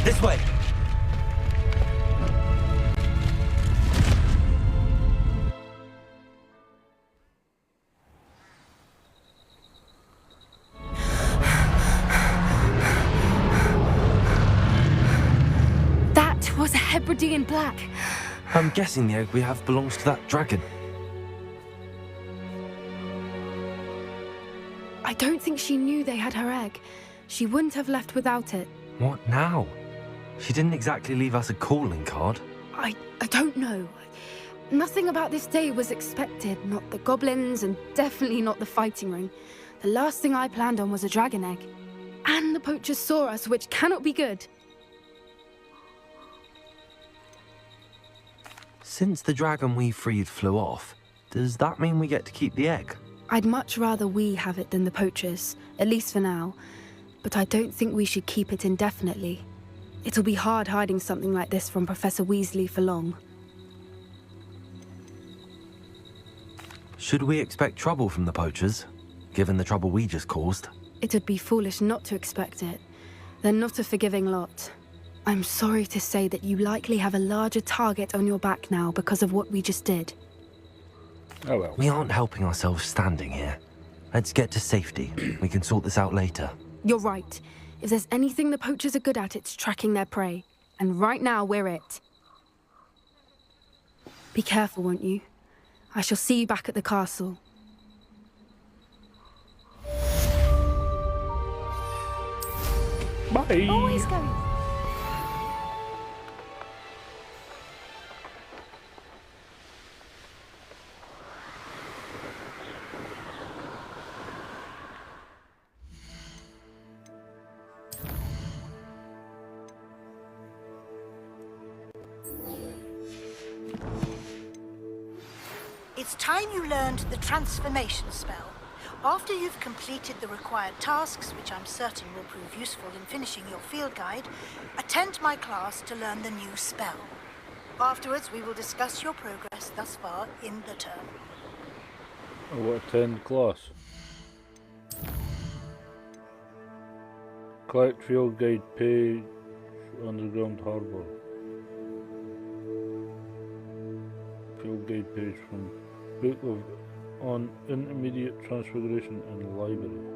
This way. That was a Hebridean black. I'm guessing the egg we have belongs to that dragon. I don't think she knew they had her egg. She wouldn't have left without it. What now? She didn't exactly leave us a calling card. I don't know. Nothing about this day was expected. Not the goblins, and definitely not the fighting ring. The last thing I planned on was a dragon egg. And the poachers saw us, which cannot be good. Since the dragon we freed flew off, does that mean we get to keep the egg? I'd much rather we have it than the poachers, at least for now. But I don't think we should keep it indefinitely. It'll be hard hiding something like this from Professor Weasley for long. Should we expect trouble from the poachers, given the trouble we just caused? It would be foolish not to expect it. They're not a forgiving lot. I'm sorry to say that you likely have a larger target on your back now because of what we just did. Oh well. We aren't helping ourselves standing here. Let's get to safety. We can sort this out later. You're right. If there's anything the poachers are good at, it's tracking their prey. And right now, we're it. Be careful, won't you? I shall see you back at the castle. Bye. Always going. It's time you learned the transformation spell. After you've completed the required tasks, which I'm certain will prove useful in finishing your field guide, attend my class to learn the new spell. Afterwards, we will discuss your progress thus far in the term. I want to attend class. Collect field guide page, underground harbour. Field guide page from Book of on Intermediate Transfiguration in Library.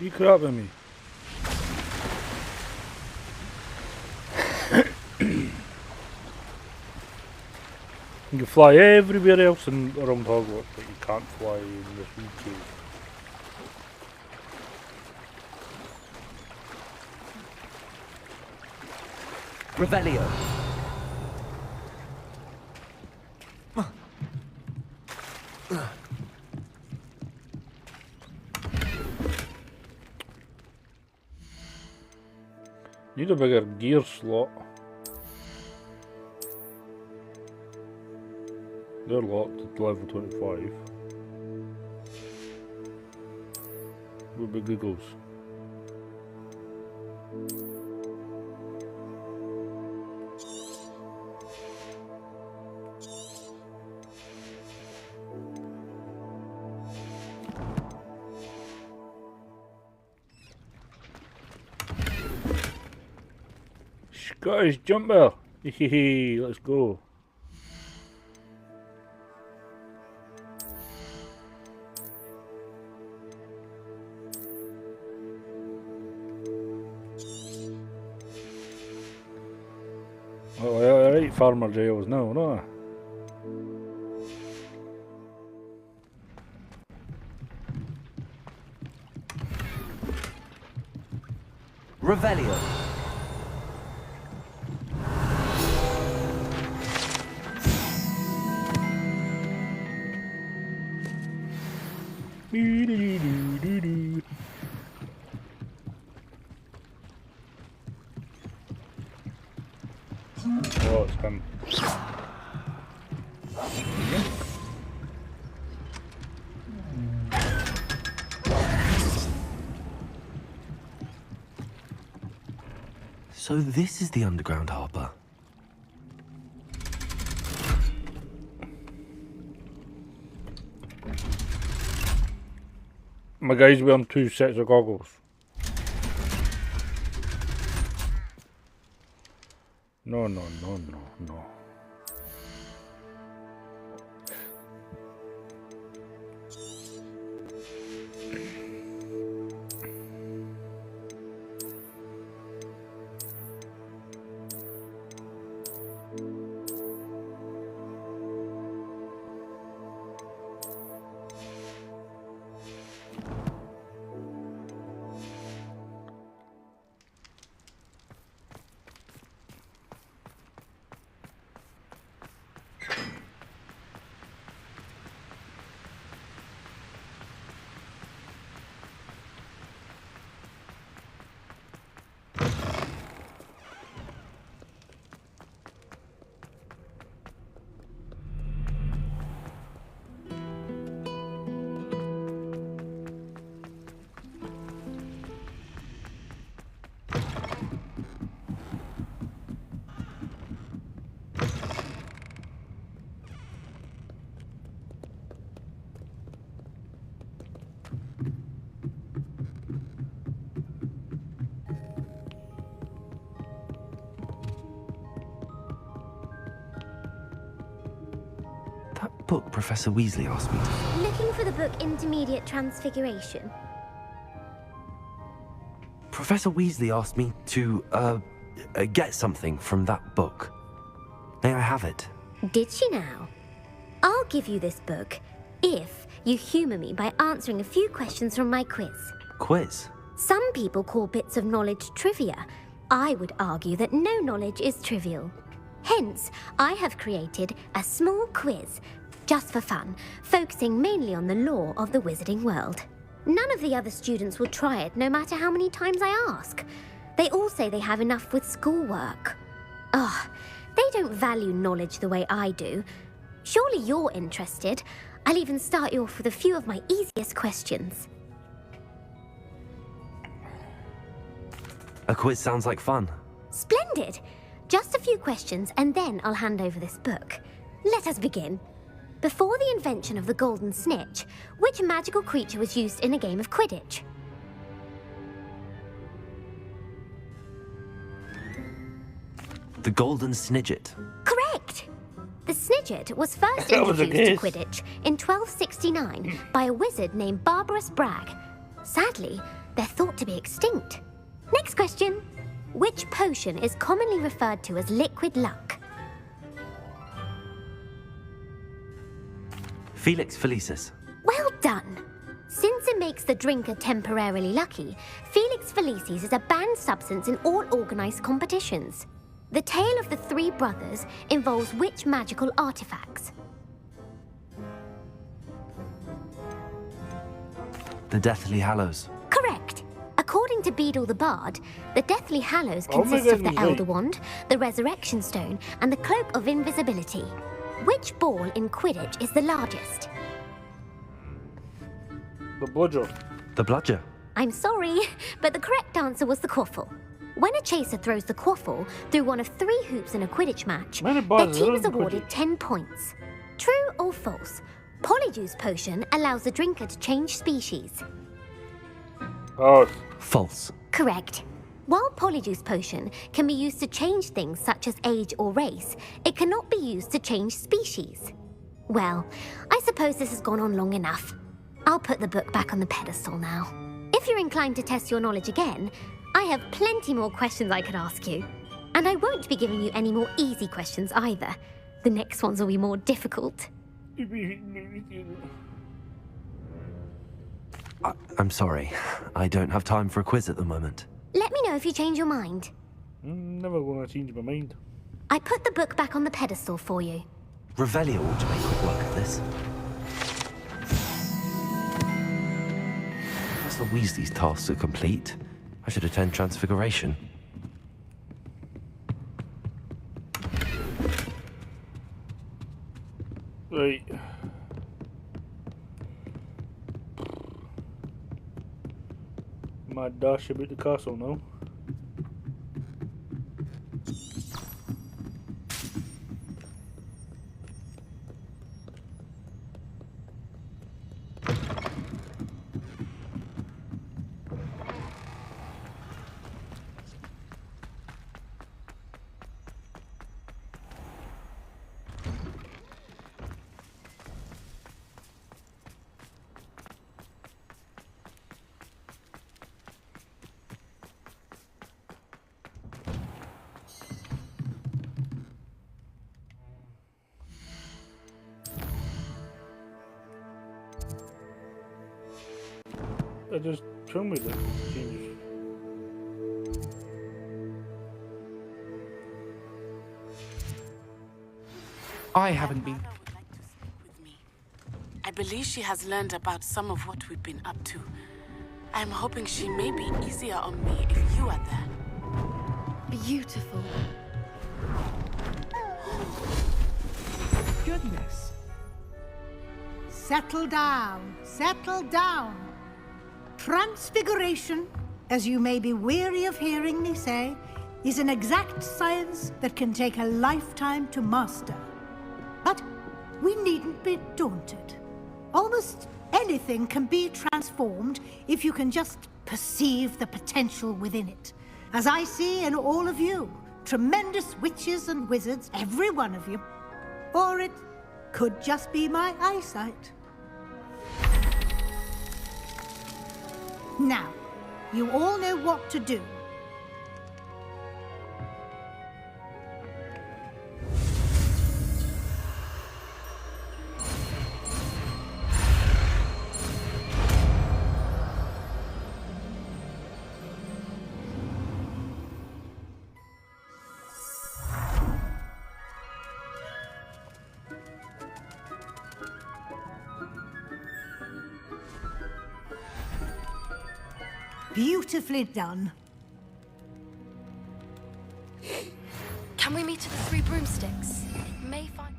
You crapping me. You can fly everywhere else around Hogwarts, but you can't fly in this wee cave. Revelio. Need a bigger gear slot. They're locked at level 25. What big giggles? Scottish jumper! Hehehe, let's go. Oh, alright, Farmer Giles now, no? Revelio. Oh, it's him. So this is the underground harbour. My guy's wearing 2 sets of goggles. No, no, no, no, no. Book Professor Weasley asked me to... Looking for the book Intermediate Transfiguration. Professor Weasley asked me to, get something from that book. May I have it? Did she now? I'll give you this book if you humour me by answering a few questions from my quiz. Quiz? Some people call bits of knowledge trivia. I would argue that no knowledge is trivial. Hence, I have created a small quiz, just for fun, focusing mainly on the lore of the wizarding world. None of the other students will try it, no matter how many times I ask. They all say they have enough with schoolwork. Ugh, they don't value knowledge the way I do. Surely you're interested. I'll even start you off with a few of my easiest questions. A quiz sounds like fun. Splendid! Just a few questions, and then I'll hand over this book. Let us begin. Before the invention of the golden snitch, which magical creature was used in a game of Quidditch? The golden snidget. Correct! The snidget was first introduced to Quidditch in 1269 by a wizard named Barbarous Bragg. Sadly, They're thought to be extinct. Next question. Which potion is commonly referred to as liquid luck? Felix Felicis. Well done. Since it makes the drinker temporarily lucky, Felix Felicis is a banned substance in all organized competitions. The tale of the three brothers involves which magical artifacts? The Deathly Hallows. Correct. According to Beedle the Bard, the Deathly Hallows Oh my consists of the goodness, Elder wait. Wand, the Resurrection Stone, and the Cloak of Invisibility. Which ball in Quidditch is the largest? The bludger. The Bludger. I'm sorry, but the correct answer was the quaffle. When a chaser throws the quaffle through one of 3 hoops in a Quidditch match, their bards team are is in awarded 10 points. True or false? Polyjuice Potion allows the drinker to change species. Oh. False. Correct. While Polyjuice Potion can be used to change things such as age or race, it cannot be used to change species. Well, I suppose this has gone on long enough. I'll put the book back on the pedestal now. If you're inclined to test your knowledge again, I have plenty more questions I could ask you. And I won't be giving you any more easy questions either. The next ones will be more difficult. I'm sorry. I don't have time for a quiz at the moment. Let me know if you change your mind. I'm never gonna change my mind. I put the book back on the pedestal for you. Revelio ought to make quick work of this. As the Weasley's tasks are complete, I should attend Transfiguration. Right. My dash about the castle now. Just show me the changes. I haven't been. I believe she has learned about some of what we've been up to. I'm hoping she may be easier on me if you are there. Beautiful. Goodness. Settle down. Settle down. Transfiguration, as you may be weary of hearing me say, is an exact science that can take a lifetime to master. But we needn't be daunted. Almost anything can be transformed if you can just perceive the potential within it. As I see in all of you, tremendous witches and wizards, every one of you. Or it could just be my eyesight. Now, you all know what to do. Beautifully done. Can we meet at the Three Broomsticks? It may find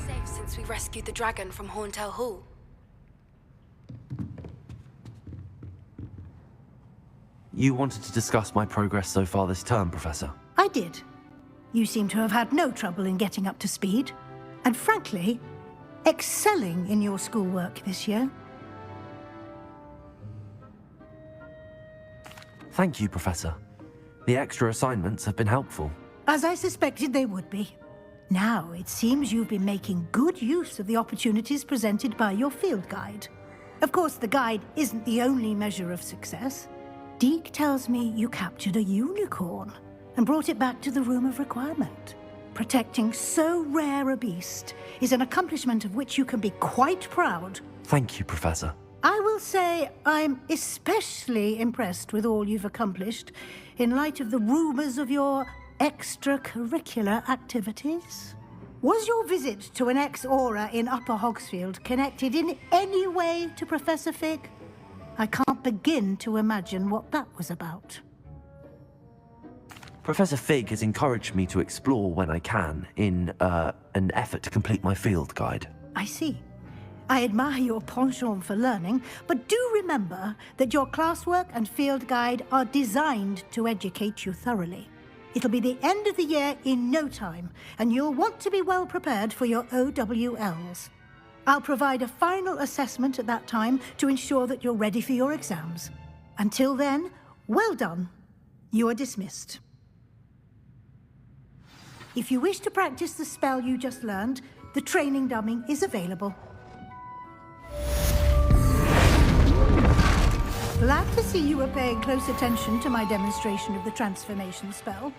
safe since we rescued the dragon from Horntail Hall. You wanted to discuss my progress so far this term, Professor. I did. You seem to have had no trouble in getting up to speed. And frankly, excelling in your schoolwork this year. Thank you, Professor. The extra assignments have been helpful. As I suspected they would be. Now, it seems you've been making good use of the opportunities presented by your field guide. Of course, the guide isn't the only measure of success. Deke tells me you captured a unicorn and brought it back to the Room of Requirement. Protecting so rare a beast is an accomplishment of which you can be quite proud. Thank you, Professor. I will say I'm especially impressed with all you've accomplished in light of the rumors of your extracurricular activities. Was your visit to an ex-aura in Upper Hogsfield connected in any way to Professor Fig? I can't begin to imagine what that was about. Professor Fig has encouraged me to explore when I can in an effort to complete my field guide. I see. I admire your penchant for learning, but do remember that your classwork and field guide are designed to educate you thoroughly. It'll be the end of the year in no time, and you'll want to be well prepared for your OWLs. I'll provide a final assessment at that time to ensure that you're ready for your exams. Until then, well done. You are dismissed. If you wish to practice the spell you just learned, the training dummy is available. Glad to see you were paying close attention to my demonstration of the transformation spell.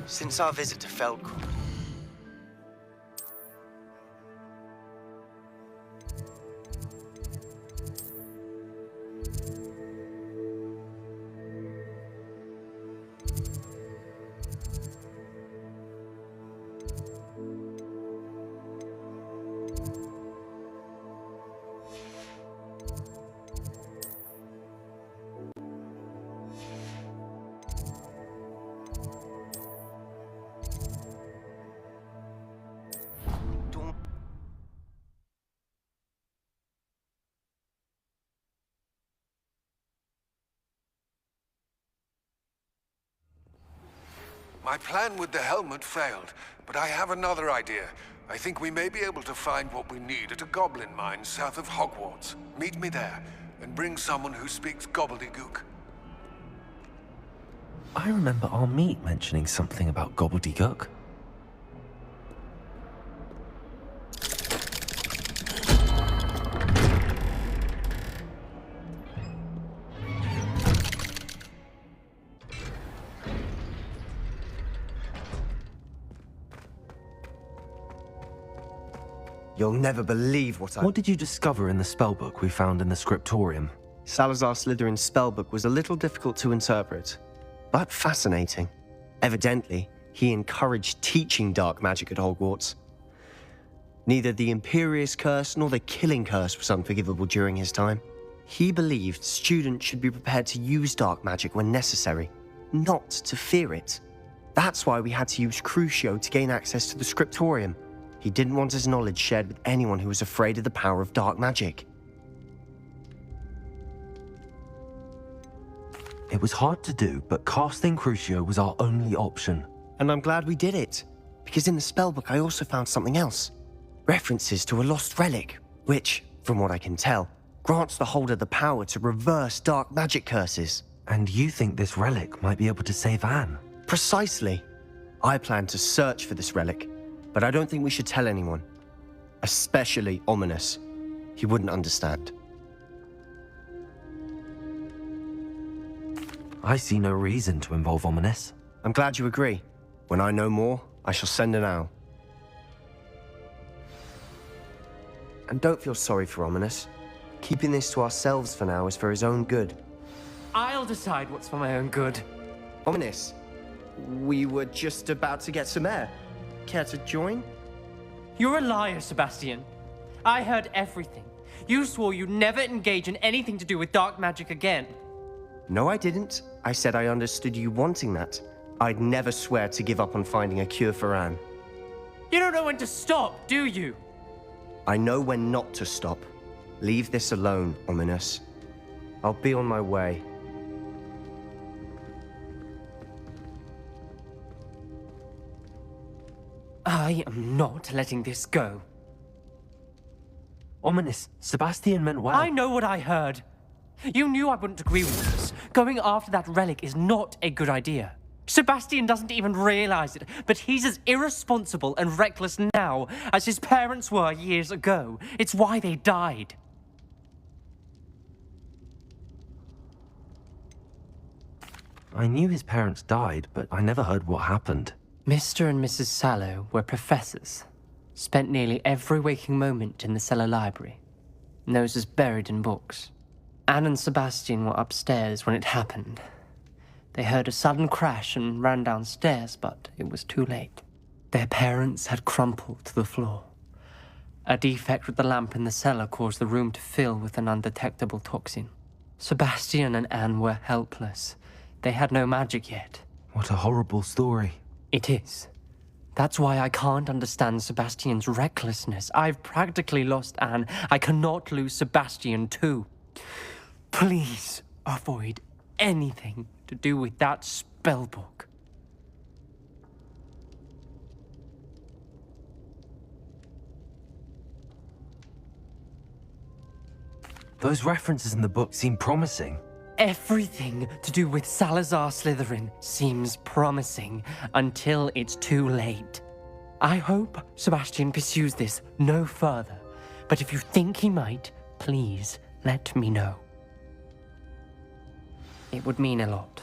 Since our visit to Feldcroft, My plan with the helmet failed, but I have another idea. I think we may be able to find what we need at a goblin mine south of Hogwarts. Meet me there, and bring someone who speaks gobbledygook. I remember our meet mentioning something about gobbledygook. you'll never believe what I... What did you discover in the spellbook we found in the Scriptorium? Salazar Slytherin's spellbook was a little difficult to interpret, but fascinating. Evidently, he encouraged teaching dark magic at Hogwarts. Neither the Imperious Curse nor the Killing Curse was unforgivable during his time. He believed students should be prepared to use dark magic when necessary, not to fear it. That's why we had to use Crucio to gain access to the Scriptorium. He didn't want his knowledge shared with anyone who was afraid of the power of dark magic. It was hard to do, but casting Crucio was our only option. And I'm glad we did it, because in the spellbook I also found something else. References to a lost relic, which, from what I can tell, grants the holder the power to reverse dark magic curses. And you think this relic might be able to save Anne? Precisely. I plan to search for this relic, but I don't think we should tell anyone. Especially Ominous. He wouldn't understand. I see no reason to involve Ominous. I'm glad you agree. When I know more, I shall send an owl. And don't feel sorry for Ominous. Keeping this to ourselves for now is for his own good. I'll decide what's for my own good. Ominous, we were just about to get some air. Care to join? You're a liar, Sebastian. I heard everything. You swore you'd never engage in anything to do with dark magic again. No, I didn't. I said I understood you wanting that. I'd never swear to give up on finding a cure for Anne. You don't know when to stop, do you? I know when not to stop. Leave this alone, Ominous. I'll be on my way. I am not letting this go. Ominous, Sebastian meant well. I know what I heard. You knew I wouldn't agree with this. Going after that relic is not a good idea. Sebastian doesn't even realize it, but he's as irresponsible and reckless now as his parents were years ago. It's why they died. I knew his parents died, but I never heard what happened. Mr. and Mrs. Sallow were professors. Spent nearly every waking moment in the cellar library. Noses buried in books. Anne and Sebastian were upstairs when it happened. They heard a sudden crash and ran downstairs, but it was too late. Their parents had crumpled to the floor. A defect with the lamp in the cellar caused the room to fill with an undetectable toxin. Sebastian and Anne were helpless. They had no magic yet. What a horrible story. It is. That's why I can't understand Sebastian's recklessness. I've practically lost Anne. I cannot lose Sebastian too. Please avoid anything to do with that spellbook. Those references in the book seem promising. Everything to do with Salazar Slytherin seems promising until it's too late. I hope Sebastian pursues this no further, but if you think he might, please let me know. It would mean a lot.